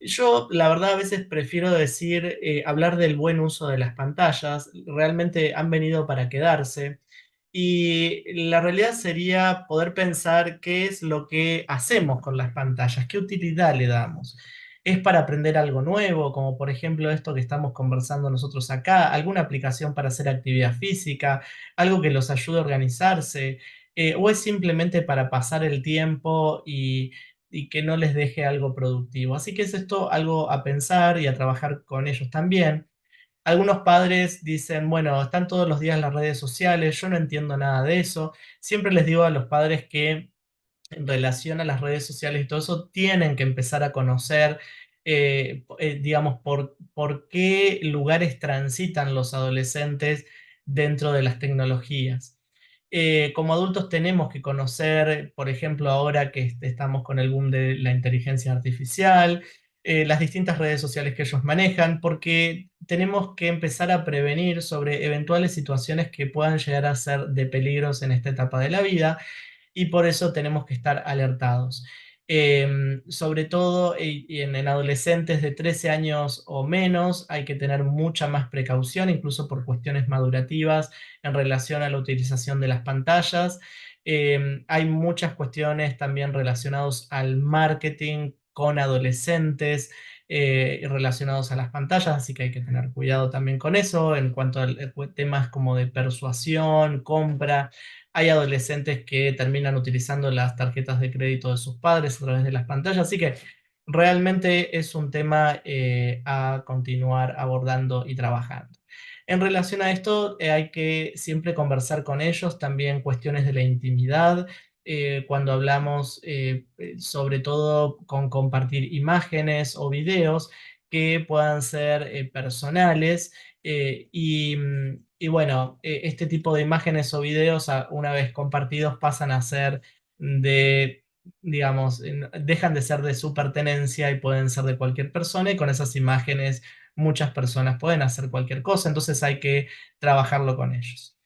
Yo, la verdad, a veces prefiero decir, hablar del buen uso de las pantallas. Realmente han venido para quedarse. Y la realidad sería poder pensar qué es lo que hacemos con las pantallas, qué utilidad le damos. ¿Es para aprender algo nuevo, como por ejemplo esto que estamos conversando nosotros acá? ¿Alguna aplicación para hacer actividad física? ¿Algo que los ayude a organizarse? ¿O es simplemente para pasar el tiempo y que no les deje algo productivo? Así que es esto algo a pensar y a trabajar con ellos también. Algunos padres dicen, bueno, están todos los días en las redes sociales, yo no entiendo nada de eso. Siempre les digo a los padres que en relación a las redes sociales y todo eso, tienen que empezar a conocer, digamos, por qué lugares transitan los adolescentes dentro de las tecnologías. Como adultos tenemos que conocer, por ejemplo, ahora que estamos con el boom de la inteligencia artificial, las distintas redes sociales que ellos manejan, porque tenemos que empezar a prevenir sobre eventuales situaciones que puedan llegar a ser de peligros en esta etapa de la vida, y por eso tenemos que estar alertados. Sobre todo en adolescentes de 13 años o menos hay que tener mucha más precaución, incluso por cuestiones madurativas en relación a la utilización de las pantallas. Hay muchas cuestiones también relacionadas al marketing con adolescentes, relacionados a las pantallas, así que hay que tener cuidado también con eso en cuanto a temas como de persuasión, compra. Hay adolescentes que terminan utilizando las tarjetas de crédito de sus padres a través de las pantallas, así que realmente es un tema a continuar abordando y trabajando. En relación a esto, hay que siempre conversar con ellos también cuestiones de la intimidad, cuando hablamos sobre todo con compartir imágenes o videos que puedan ser personales, y bueno, este tipo de imágenes o videos, una vez compartidos, pasan a ser de, digamos, dejan de ser de su pertenencia y pueden ser de cualquier persona, y con esas imágenes muchas personas pueden hacer cualquier cosa, entonces hay que trabajarlo con ellos.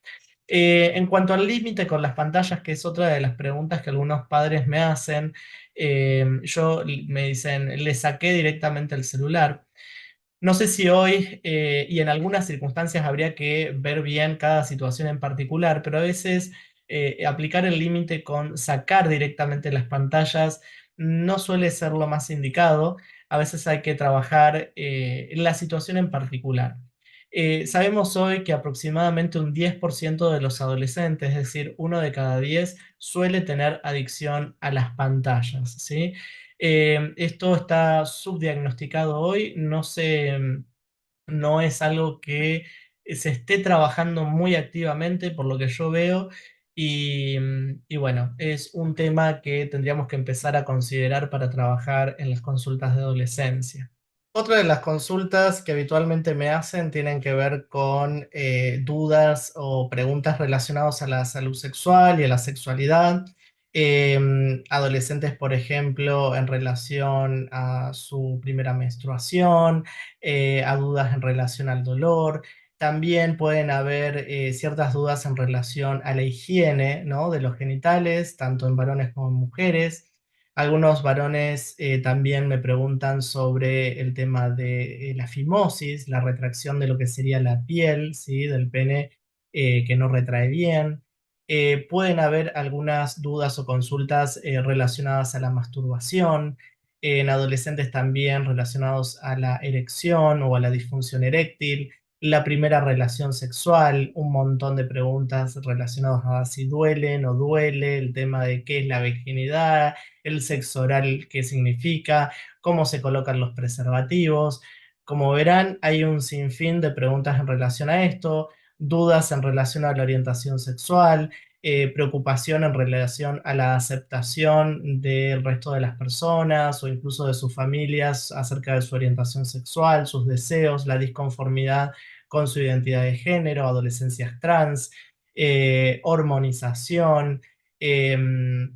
En cuanto al límite con las pantallas, que es otra de las preguntas que algunos padres me hacen, me dicen, le saqué directamente el celular. No sé si hoy, y en algunas circunstancias habría que ver bien cada situación en particular, pero a veces aplicar el límite con sacar directamente las pantallas no suele ser lo más indicado. A veces hay que trabajar en la situación en particular. Sabemos hoy que aproximadamente un 10% de los adolescentes, es decir, 1 de cada 10, suele tener adicción a las pantallas, ¿sí? Esto está subdiagnosticado hoy, no es algo que se esté trabajando muy activamente por lo que yo veo, y bueno, es un tema que tendríamos que empezar a considerar para trabajar en las consultas de adolescencia. Otra de las consultas que habitualmente me hacen tienen que ver con dudas o preguntas relacionadas a la salud sexual y a la sexualidad. Adolescentes, por ejemplo, en relación a su primera menstruación, a dudas en relación al dolor. También pueden haber ciertas dudas en relación a la higiene, ¿no?, de los genitales, tanto en varones como en mujeres. Algunos varones también me preguntan sobre el tema de la fimosis, la retracción de lo que sería la piel, ¿sí?, del pene, que no retrae bien. Pueden haber algunas dudas o consultas relacionadas a la masturbación. en adolescentes también relacionados a la erección o a la disfunción eréctil, la primera relación sexual, un montón de preguntas relacionadas a si duele, no duele, el tema de qué es la virginidad, el sexo oral, qué significa, cómo se colocan los preservativos. Como verán, hay un sinfín de preguntas en relación a esto, dudas en relación a la orientación sexual, preocupación en relación a la aceptación del resto de las personas o incluso de sus familias acerca de su orientación sexual, sus deseos, la disconformidad con su identidad de género, adolescencias trans, hormonización, em,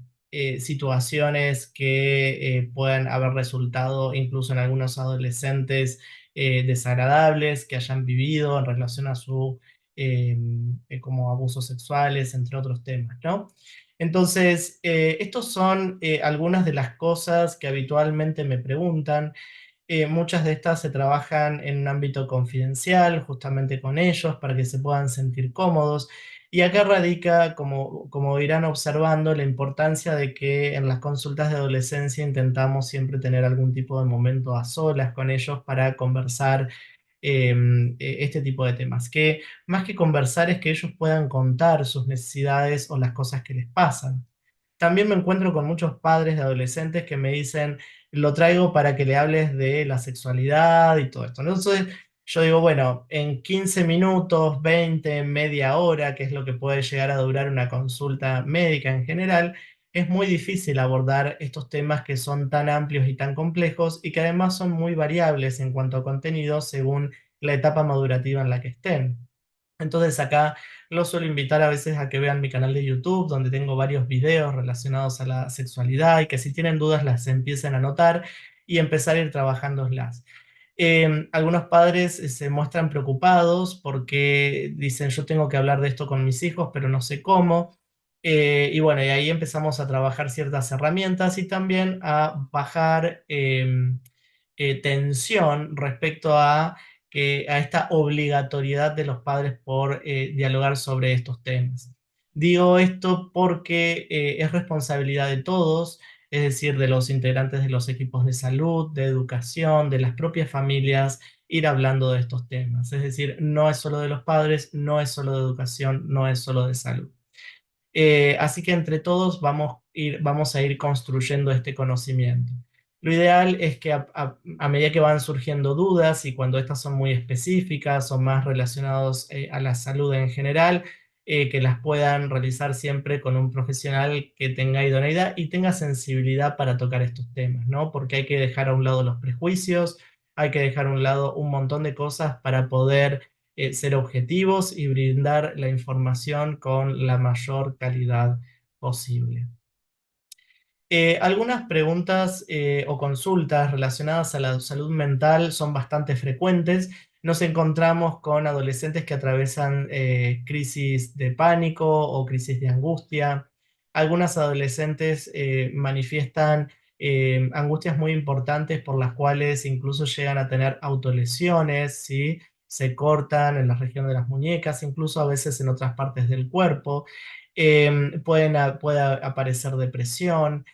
situaciones que puedan haber resultado incluso en algunos adolescentes desagradables que hayan vivido en relación a su como abusos sexuales, entre otros temas, ¿no? Entonces, estos son algunas de las cosas que habitualmente me preguntan. Muchas de estas se trabajan en un ámbito confidencial, justamente con ellos, para que se puedan sentir cómodos. Y acá radica, como irán observando, la importancia de que en las consultas de adolescencia intentamos siempre tener algún tipo de momento a solas con ellos para conversar este tipo de temas. Que más que conversar es que ellos puedan contar sus necesidades o las cosas que les pasan. También me encuentro con muchos padres de adolescentes que me dicen, lo traigo para que le hables de la sexualidad y todo esto. Entonces, yo digo, bueno, en 15 minutos, 20, media hora, que es lo que puede llegar a durar una consulta médica en general, es muy difícil abordar estos temas que son tan amplios y tan complejos y que además son muy variables en cuanto a contenido según la etapa madurativa en la que estén. Entonces acá los suelo invitar a veces a que vean mi canal de YouTube, donde tengo varios videos relacionados a la sexualidad y que si tienen dudas las empiecen a anotar y empezar a ir trabajándolas. Algunos padres se muestran preocupados porque dicen yo tengo que hablar de esto con mis hijos, pero no sé cómo. Y bueno, y ahí empezamos a trabajar ciertas herramientas y también a bajar tensión respecto a esta obligatoriedad de los padres por dialogar sobre estos temas. Digo esto porque es responsabilidad de todos, es decir, de los integrantes de los equipos de salud, de educación, de las propias familias, ir hablando de estos temas. Es decir, no es solo de los padres, no es solo de educación, no es solo de salud. Así que entre todos vamos a ir construyendo este conocimiento. Lo ideal es que a medida que van surgiendo dudas y cuando estas son muy específicas o más relacionados a la salud en general, que las puedan realizar siempre con un profesional que tenga idoneidad y tenga sensibilidad para tocar estos temas, ¿no? Porque hay que dejar a un lado los prejuicios, hay que dejar a un lado un montón de cosas para poder ser objetivos y brindar la información con la mayor calidad posible. Algunas preguntas o consultas relacionadas a la salud mental son bastante frecuentes. Nos encontramos con adolescentes que atraviesan crisis de pánico o crisis de angustia. Algunas adolescentes manifiestan angustias muy importantes por las cuales incluso llegan a tener autolesiones, ¿sí? Se cortan en la región de las muñecas, incluso a veces en otras partes del cuerpo. Puede aparecer depresión.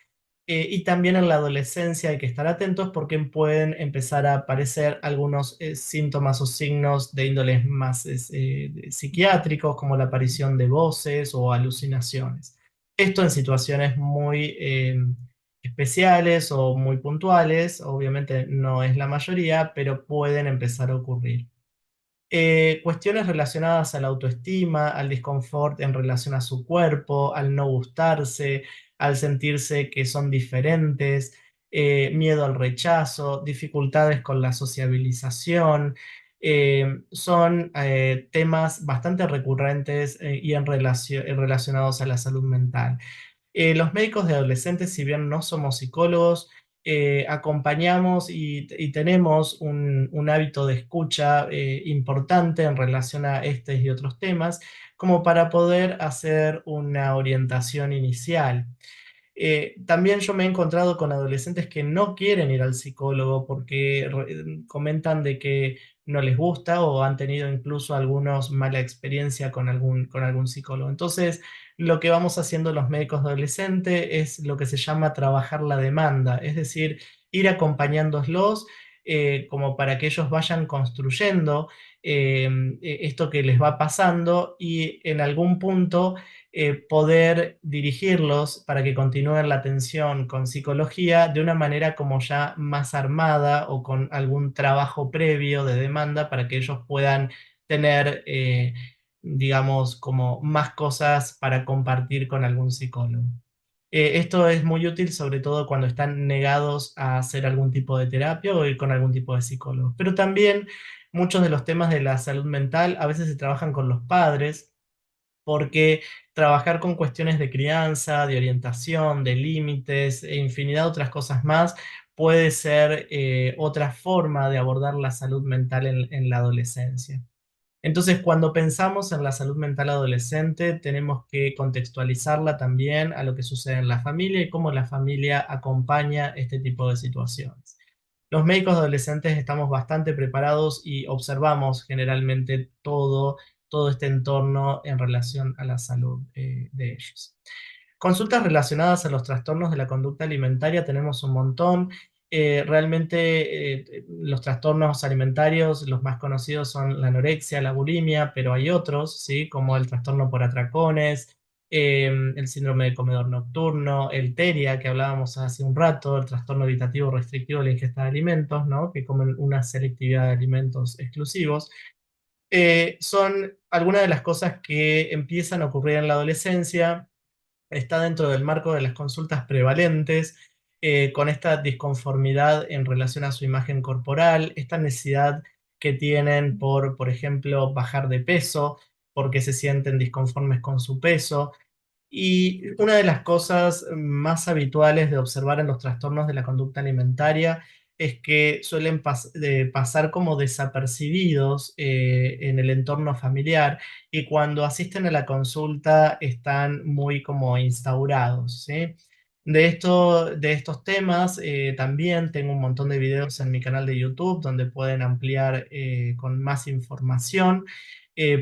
Y también en la adolescencia hay que estar atentos porque pueden empezar a aparecer algunos síntomas o signos de índoles más psiquiátricos, como la aparición de voces o alucinaciones. Esto en situaciones muy especiales o muy puntuales, obviamente no es la mayoría, pero pueden empezar a ocurrir. Cuestiones relacionadas a la autoestima, al disconfort en relación a su cuerpo, al no gustarse, al sentirse que son diferentes, miedo al rechazo, dificultades con la sociabilización, son temas bastante recurrentes y relacionados a la salud mental. Los médicos de adolescentes, si bien no somos psicólogos, acompañamos y tenemos un hábito de escucha importante en relación a este y otros temas, como para poder hacer una orientación inicial. También yo me he encontrado con adolescentes que no quieren ir al psicólogo porque comentan de que no les gusta o han tenido incluso algunos mala experiencia con algún psicólogo. Entonces, lo que vamos haciendo los médicos de adolescente es lo que se llama trabajar la demanda, es decir, ir acompañándolos como para que ellos vayan construyendo esto que les va pasando y en algún punto poder dirigirlos para que continúen la atención con psicología de una manera como ya más armada o con algún trabajo previo de demanda para que ellos puedan tener, digamos, como más cosas para compartir con algún psicólogo. Esto es muy útil, sobre todo cuando están negados a hacer algún tipo de terapia o ir con algún tipo de psicólogo. Pero también muchos de los temas de la salud mental a veces se trabajan con los padres, porque trabajar con cuestiones de crianza, de orientación, de límites e infinidad de otras cosas más puede ser otra forma de abordar la salud mental en la adolescencia. Entonces, cuando pensamos en la salud mental adolescente, tenemos que contextualizarla también a lo que sucede en la familia y cómo la familia acompaña este tipo de situaciones. Los médicos adolescentes estamos bastante preparados y observamos generalmente todo este entorno en relación a la salud de ellos. Consultas relacionadas a los trastornos de la conducta alimentaria tenemos un montón. Realmente los trastornos alimentarios, los más conocidos son la anorexia, la bulimia, pero hay otros, ¿sí? Como el trastorno por atracones, el síndrome de comedor nocturno, el TERIA, que hablábamos hace un rato, el trastorno evitativo restrictivo de la ingesta de alimentos, ¿no? Que comen una selectividad de alimentos exclusivos. Son algunas de las cosas que empiezan a ocurrir en la adolescencia, está dentro del marco de las consultas prevalentes, con esta disconformidad en relación a su imagen corporal, esta necesidad que tienen por ejemplo, bajar de peso, porque se sienten disconformes con su peso, y una de las cosas más habituales de observar en los trastornos de la conducta alimentaria es que suelen pasar como desapercibidos en el entorno familiar y cuando asisten a la consulta están muy como instaurados, ¿sí? De estos temas también tengo un montón de videos en mi canal de YouTube donde pueden ampliar con más información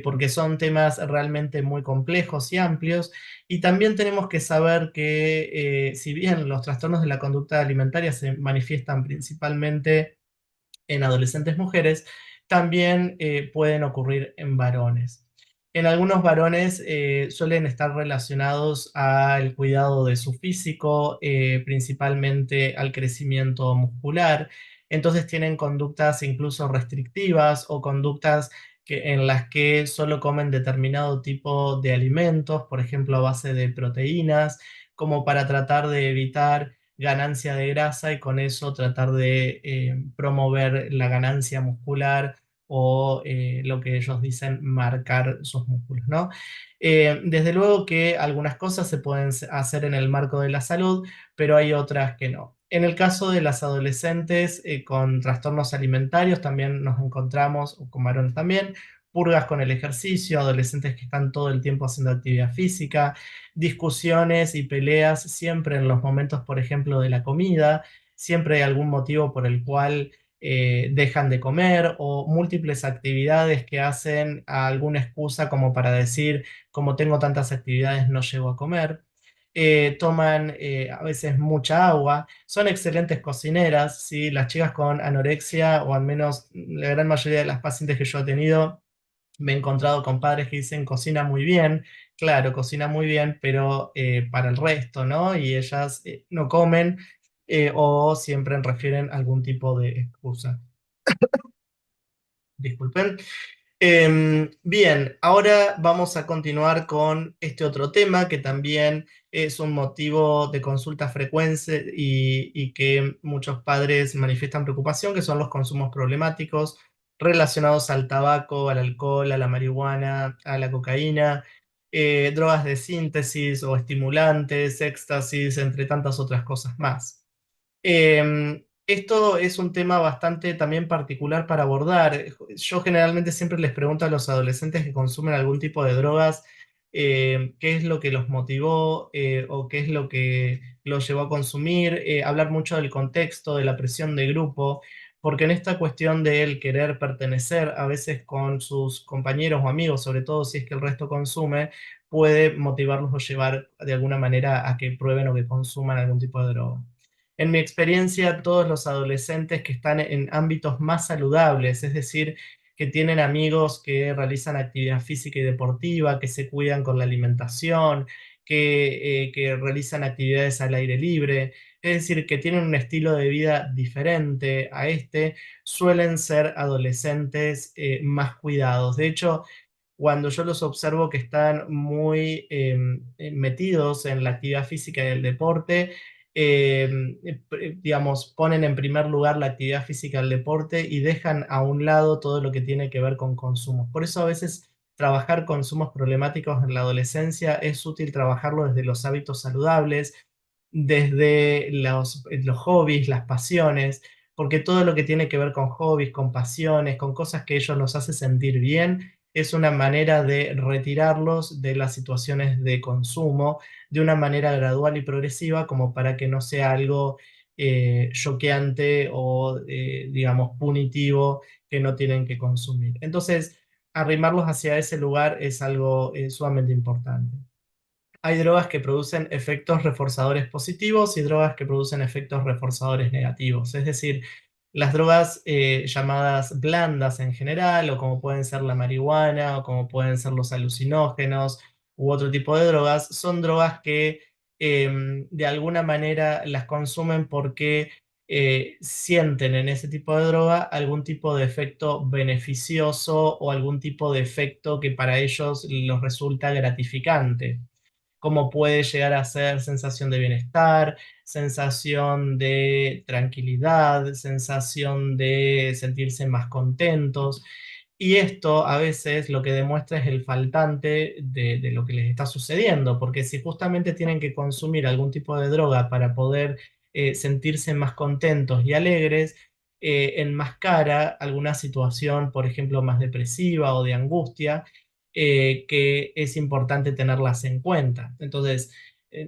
porque son temas realmente muy complejos y amplios. Y también tenemos que saber que si bien los trastornos de la conducta alimentaria se manifiestan principalmente en adolescentes mujeres, también pueden ocurrir en varones. En algunos varones suelen estar relacionados al cuidado de su físico, principalmente al crecimiento muscular. Entonces tienen conductas incluso restrictivas o conductas en las que solo comen determinado tipo de alimentos, por ejemplo a base de proteínas, como para tratar de evitar ganancia de grasa y con eso tratar de promover la ganancia muscular o lo que ellos dicen marcar sus músculos, ¿no? Desde luego que algunas cosas se pueden hacer en el marco de la salud, pero hay otras que no. En el caso de las adolescentes con trastornos alimentarios también nos encontramos, o con varones también, purgas con el ejercicio, adolescentes que están todo el tiempo haciendo actividad física, discusiones y peleas siempre en los momentos, por ejemplo, de la comida, siempre hay algún motivo por el cual dejan de comer o múltiples actividades que hacen a alguna excusa como para decir, como tengo tantas actividades, no llego a comer. Toman a veces mucha agua, son excelentes cocineras, ¿sí? Las chicas con anorexia, o al menos la gran mayoría de las pacientes que yo he tenido, me he encontrado con padres que dicen cocina muy bien, claro, cocina muy bien, pero para el resto, ¿no? Y ellas no comen o siempre refieren algún tipo de excusa. Disculpen. Bien, ahora vamos a continuar con este otro tema que también es un motivo de consulta frecuente y que muchos padres manifiestan preocupación, que son los consumos problemáticos relacionados al tabaco, al alcohol, a la marihuana, a la cocaína, drogas de síntesis o estimulantes, éxtasis, entre tantas otras cosas más. Esto es un tema bastante también particular para abordar. Yo generalmente siempre les pregunto a los adolescentes que consumen algún tipo de drogas qué es lo que los motivó o qué es lo que los llevó a consumir, hablar mucho del contexto, de la presión de grupo, porque en esta cuestión del querer pertenecer a veces con sus compañeros o amigos, sobre todo si es que el resto consume, puede motivarlos o llevar de alguna manera a que prueben o que consuman algún tipo de droga. En mi experiencia, todos los adolescentes que están en ámbitos más saludables, es decir, que tienen amigos que realizan actividad física y deportiva, que se cuidan con la alimentación, que realizan actividades al aire libre, es decir, que tienen un estilo de vida diferente a este, suelen ser adolescentes más cuidados. De hecho, cuando yo los observo que están muy metidos en la actividad física y el deporte, digamos, ponen en primer lugar la actividad física y el deporte y dejan a un lado todo lo que tiene que ver con consumos. Por eso a veces trabajar consumos problemáticos en la adolescencia es útil trabajarlo desde los hábitos saludables, desde los hobbies, las pasiones, porque todo lo que tiene que ver con hobbies, con pasiones, con cosas que ellos nos hace sentir bien, es una manera de retirarlos de las situaciones de consumo de una manera gradual y progresiva, como para que no sea algo choqueante o, digamos, punitivo que no tienen que consumir. Entonces, arrimarlos hacia ese lugar es algo sumamente importante. Hay drogas que producen efectos reforzadores positivos y drogas que producen efectos reforzadores negativos. Es decir, las drogas llamadas blandas en general, o como pueden ser la marihuana, o como pueden ser los alucinógenos, u otro tipo de drogas, son drogas que de alguna manera las consumen porque sienten en ese tipo de droga algún tipo de efecto beneficioso o algún tipo de efecto que para ellos los resulta gratificante, como puede llegar a ser sensación de bienestar, sensación de tranquilidad, sensación de sentirse más contentos. Y esto a veces lo que demuestra es el faltante de lo que les está sucediendo, porque si justamente tienen que consumir algún tipo de droga para poder sentirse más contentos y alegres, enmascara alguna situación, por ejemplo, más depresiva o de angustia, que es importante tenerlas en cuenta. Entonces,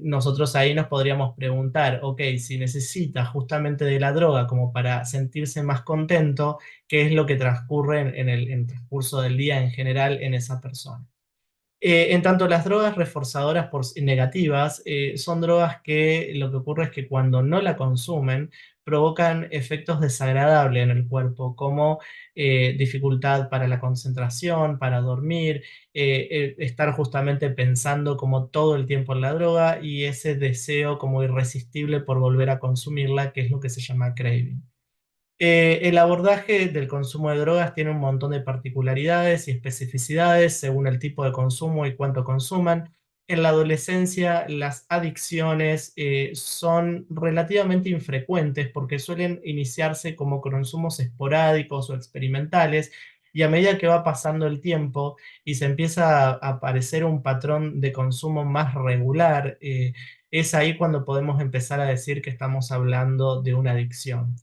nosotros ahí nos podríamos preguntar, ok, si necesita justamente de la droga como para sentirse más contento, ¿qué es lo que transcurre en el transcurso del día en general en esa persona? En tanto, las drogas reforzadoras negativas son drogas que lo que ocurre es que cuando no la consumen provocan efectos desagradables en el cuerpo, como dificultad para la concentración, para dormir, estar justamente pensando como todo el tiempo en la droga y ese deseo como irresistible por volver a consumirla, que es lo que se llama craving. El abordaje del consumo de drogas tiene un montón de particularidades y especificidades según el tipo de consumo y cuánto consuman. En la adolescencia, las adicciones son relativamente infrecuentes porque suelen iniciarse como consumos esporádicos o experimentales, y a medida que va pasando el tiempo y se empieza a aparecer un patrón de consumo más regular, es ahí cuando podemos empezar a decir que estamos hablando de una adicción.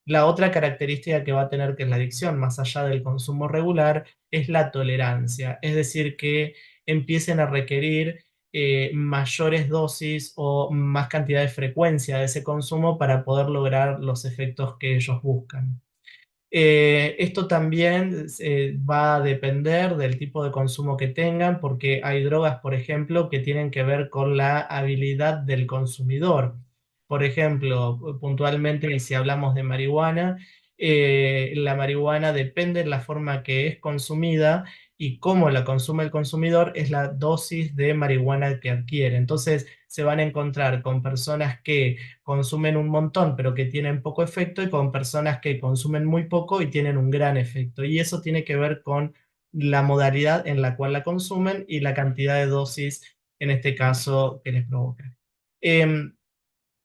La otra característica que va a tener que la adicción, más allá del consumo regular, es la tolerancia, es decir, que empiecen a requerir mayores dosis o más cantidad de frecuencia de ese consumo para poder lograr los efectos que ellos buscan. Esto también va a depender del tipo de consumo que tengan, porque hay drogas, por ejemplo, que tienen que ver con la habilidad del consumidor. Por ejemplo, puntualmente, si hablamos de marihuana, la marihuana depende de la forma que es consumida y cómo la consume el consumidor, es la dosis de marihuana que adquiere. Entonces, se van a encontrar con personas que consumen un montón pero que tienen poco efecto, y con personas que consumen muy poco y tienen un gran efecto. Y eso tiene que ver con la modalidad en la cual la consumen y la cantidad de dosis, en este caso, que les provoca. Em,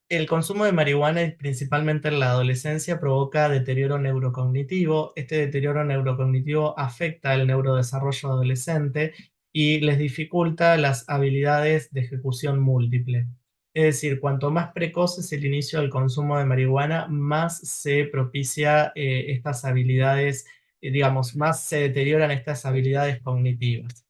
el consumo de marihuana, principalmente en la adolescencia, provoca deterioro neurocognitivo. Este deterioro neurocognitivo afecta el neurodesarrollo adolescente y les dificulta las habilidades de ejecución múltiple. Es decir, cuanto más precoz es el inicio del consumo de marihuana, más se propicia estas habilidades, digamos, más se deterioran estas habilidades cognitivas.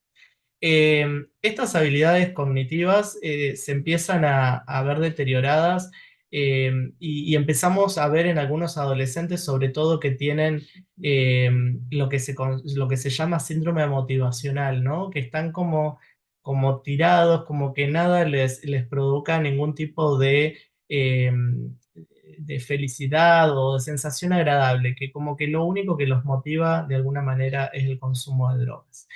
Estas habilidades cognitivas se empiezan a ver deterioradas, y empezamos a ver en algunos adolescentes, sobre todo, que tienen lo que se llama síndrome motivacional, ¿no? Que están como tirados, como que nada les provoca ningún tipo de, de felicidad o de sensación agradable, que como que lo único que los motiva de alguna manera es el consumo de drogas.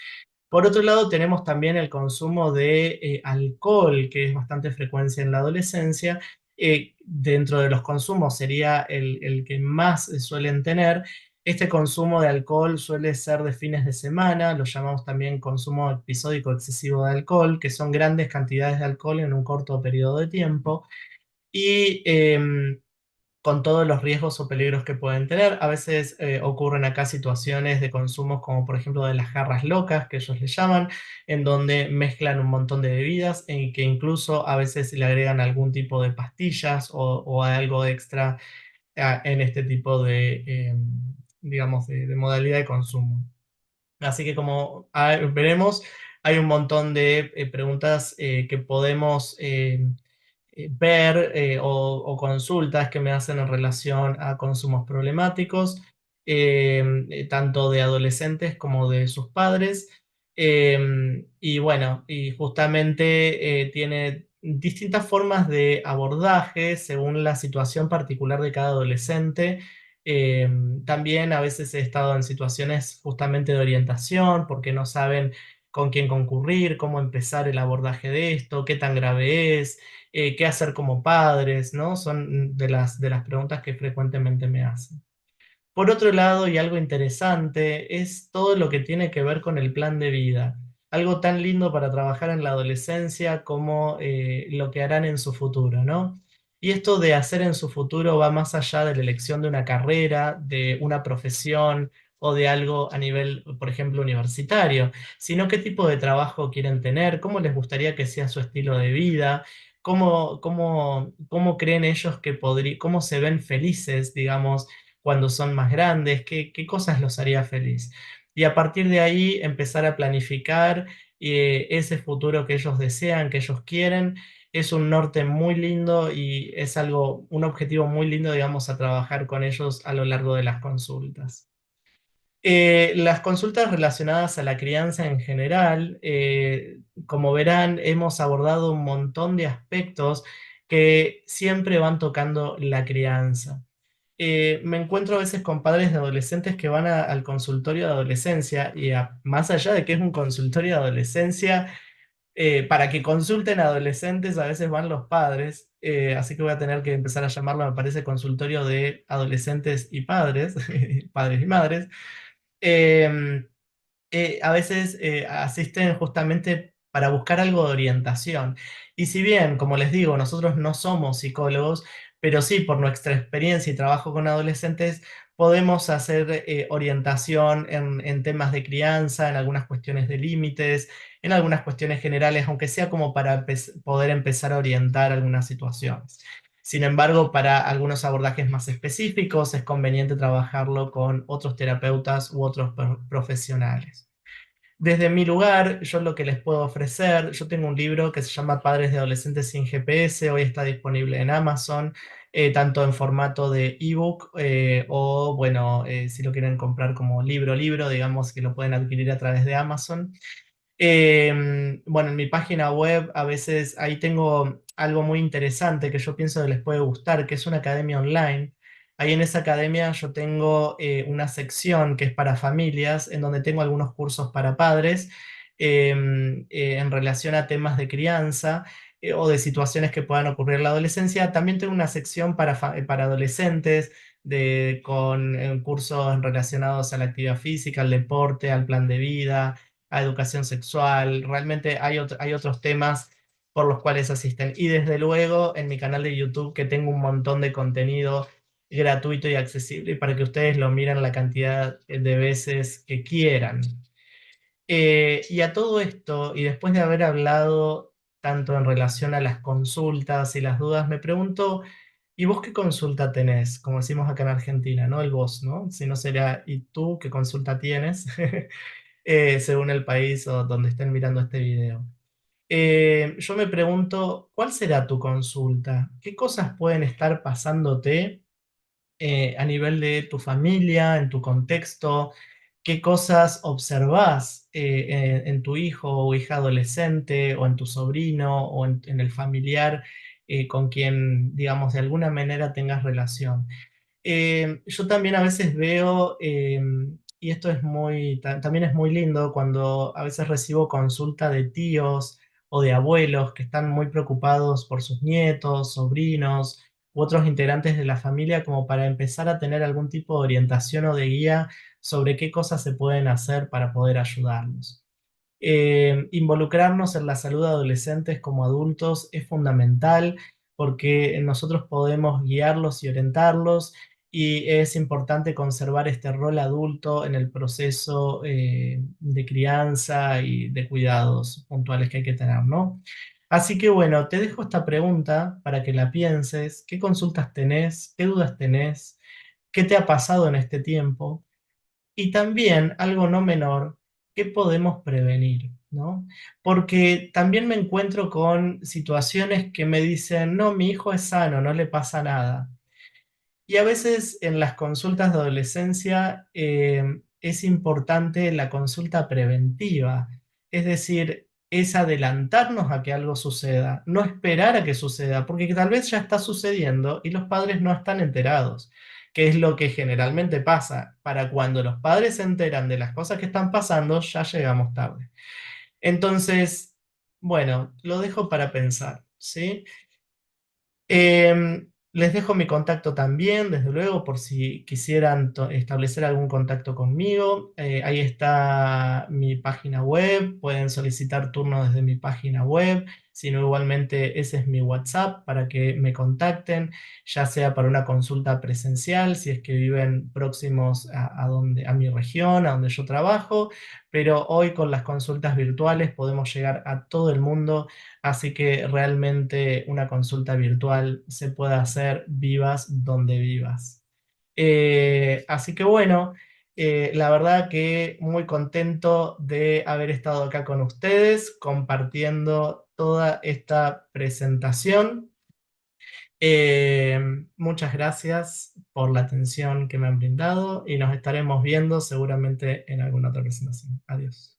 Por otro lado, tenemos también el consumo de alcohol, que es bastante frecuencia en la adolescencia. Dentro de los consumos sería el que más suelen tener. Este consumo de alcohol suele ser de fines de semana, lo llamamos también consumo episódico excesivo de alcohol, que son grandes cantidades de alcohol en un corto periodo de tiempo. Y con todos los riesgos o peligros que pueden tener. A veces ocurren acá situaciones de consumos como por ejemplo de las jarras locas, que ellos le llaman, en donde mezclan un montón de bebidas y que incluso a veces le agregan algún tipo de pastillas o algo extra en este tipo de, digamos, de modalidad de consumo. Así que como veremos, hay un montón de preguntas que podemos ver o consultas que me hacen en relación a consumos problemáticos, tanto de adolescentes como de sus padres. Y bueno, y justamente tiene distintas formas de abordaje según la situación particular de cada adolescente. También a veces he estado en situaciones justamente de orientación porque no saben con quién concurrir, cómo empezar el abordaje de esto, qué tan grave es, qué hacer como padres, ¿no? Son de las preguntas que frecuentemente me hacen. Por otro lado, y algo interesante, es todo lo que tiene que ver con el plan de vida. Algo tan lindo para trabajar en la adolescencia como lo que harán en su futuro, ¿no? Y esto de hacer en su futuro va más allá de la elección de una carrera, de una profesión o de algo a nivel, por ejemplo, universitario, sino qué tipo de trabajo quieren tener, cómo les gustaría que sea su estilo de vida, cómo creen ellos que podría, cómo se ven felices, digamos cuando son más grandes, qué cosas los haría feliz. Y a partir de ahí empezar a planificar ese futuro que ellos desean, que ellos quieren. Es un norte muy lindo y es algo, un objetivo muy lindo, digamos, a trabajar con ellos a lo largo de las consultas. Las consultas relacionadas a la crianza en general, como verán, hemos abordado un montón de aspectos que siempre van tocando la crianza. Me encuentro a veces con padres de adolescentes que van al consultorio de adolescencia y más allá de que es un consultorio de adolescencia, para que consulten adolescentes a veces van los padres, así que voy a tener que empezar a llamarlo, me parece, consultorio de adolescentes y padres, padres y madres. Em, a veces asisten justamente para buscar algo de orientación. Y si bien, como les digo, nosotros no somos psicólogos, pero sí por nuestra experiencia y trabajo con adolescentes, podemos hacer orientación en temas de crianza, en algunas cuestiones de límites, en algunas cuestiones generales, aunque sea como para poder empezar a orientar algunas situaciones. Sin embargo, para algunos abordajes más específicos es conveniente trabajarlo con otros terapeutas u otros profesionales. Desde mi lugar, yo lo que les puedo ofrecer, yo tengo un libro que se llama Padres de Adolescentes sin GPS, hoy está disponible en Amazon, tanto en formato de ebook o, bueno, si lo quieren comprar como libro, digamos que lo pueden adquirir a través de Amazon. Bueno, en mi página web a veces ahí tengo algo muy interesante que yo pienso que les puede gustar, que es una academia online. Ahí en esa academia yo tengo una sección que es para familias, en donde tengo algunos cursos para padres en relación a temas de crianza o de situaciones que puedan ocurrir en la adolescencia. También tengo una sección para adolescentes con cursos relacionados a la actividad física, al deporte, al plan de vida a educación sexual, realmente hay otros temas por los cuales asisten. Y desde luego en mi canal de YouTube que tengo un montón de contenido gratuito y accesible para que ustedes lo miren la cantidad de veces que quieran. Y a todo esto, y después de haber hablado tanto en relación a las consultas y las dudas, me pregunto, ¿y vos qué consulta tenés? Como decimos acá en Argentina, ¿no? El vos, ¿no? Si no será, ¿y tú qué consulta tienes? Según el país o donde estén mirando este video. Yo me pregunto, ¿cuál será tu consulta? ¿Qué cosas pueden estar pasándote a nivel de tu familia, en tu contexto? ¿Qué cosas observás en tu hijo o hija adolescente o en tu sobrino o en el familiar? con quien, digamos, de alguna manera tengas relación. Yo también a veces veo, y esto es también es muy lindo, cuando a veces recibo consulta de tíos o de abuelos que están muy preocupados por sus nietos, sobrinos u otros integrantes de la familia, como para empezar a tener algún tipo de orientación o de guía sobre qué cosas se pueden hacer para poder ayudarlos. Involucrarnos en la salud de adolescentes como adultos es fundamental porque nosotros podemos guiarlos y orientarlos, y es importante conservar este rol adulto en el proceso de crianza y de cuidados puntuales que hay que tener, ¿no? Así que bueno, te dejo esta pregunta para que la pienses. ¿Qué consultas tenés? ¿Qué dudas tenés? ¿Qué te ha pasado en este tiempo? Y también, algo no menor, ¿qué podemos prevenir? ¿No? Porque también me encuentro con situaciones que me dicen, no, mi hijo es sano, no le pasa nada. Y a veces en las consultas de adolescencia es importante la consulta preventiva, es decir, es adelantarnos a que algo suceda, no esperar a que suceda, porque tal vez ya está sucediendo y los padres no están enterados, que es lo que generalmente pasa. Para cuando los padres se enteran de las cosas que están pasando, ya llegamos tarde. Entonces, bueno, lo dejo para pensar, ¿sí? Les dejo mi contacto también, desde luego, por si quisieran establecer algún contacto conmigo. Ahí está mi página web, pueden solicitar turno desde mi página web. Si no, igualmente ese es mi WhatsApp para que me contacten, ya sea para una consulta presencial, si es que viven próximos a mi región, a donde yo trabajo, pero hoy con las consultas virtuales podemos llegar a todo el mundo. Así que realmente una consulta virtual se puede hacer vivas donde vivas. Así que bueno, la verdad que muy contento de haber estado acá con ustedes compartiendo toda esta presentación. Eh, Muchas gracias por la atención que me han brindado y nos estaremos viendo seguramente en alguna otra presentación. Adiós.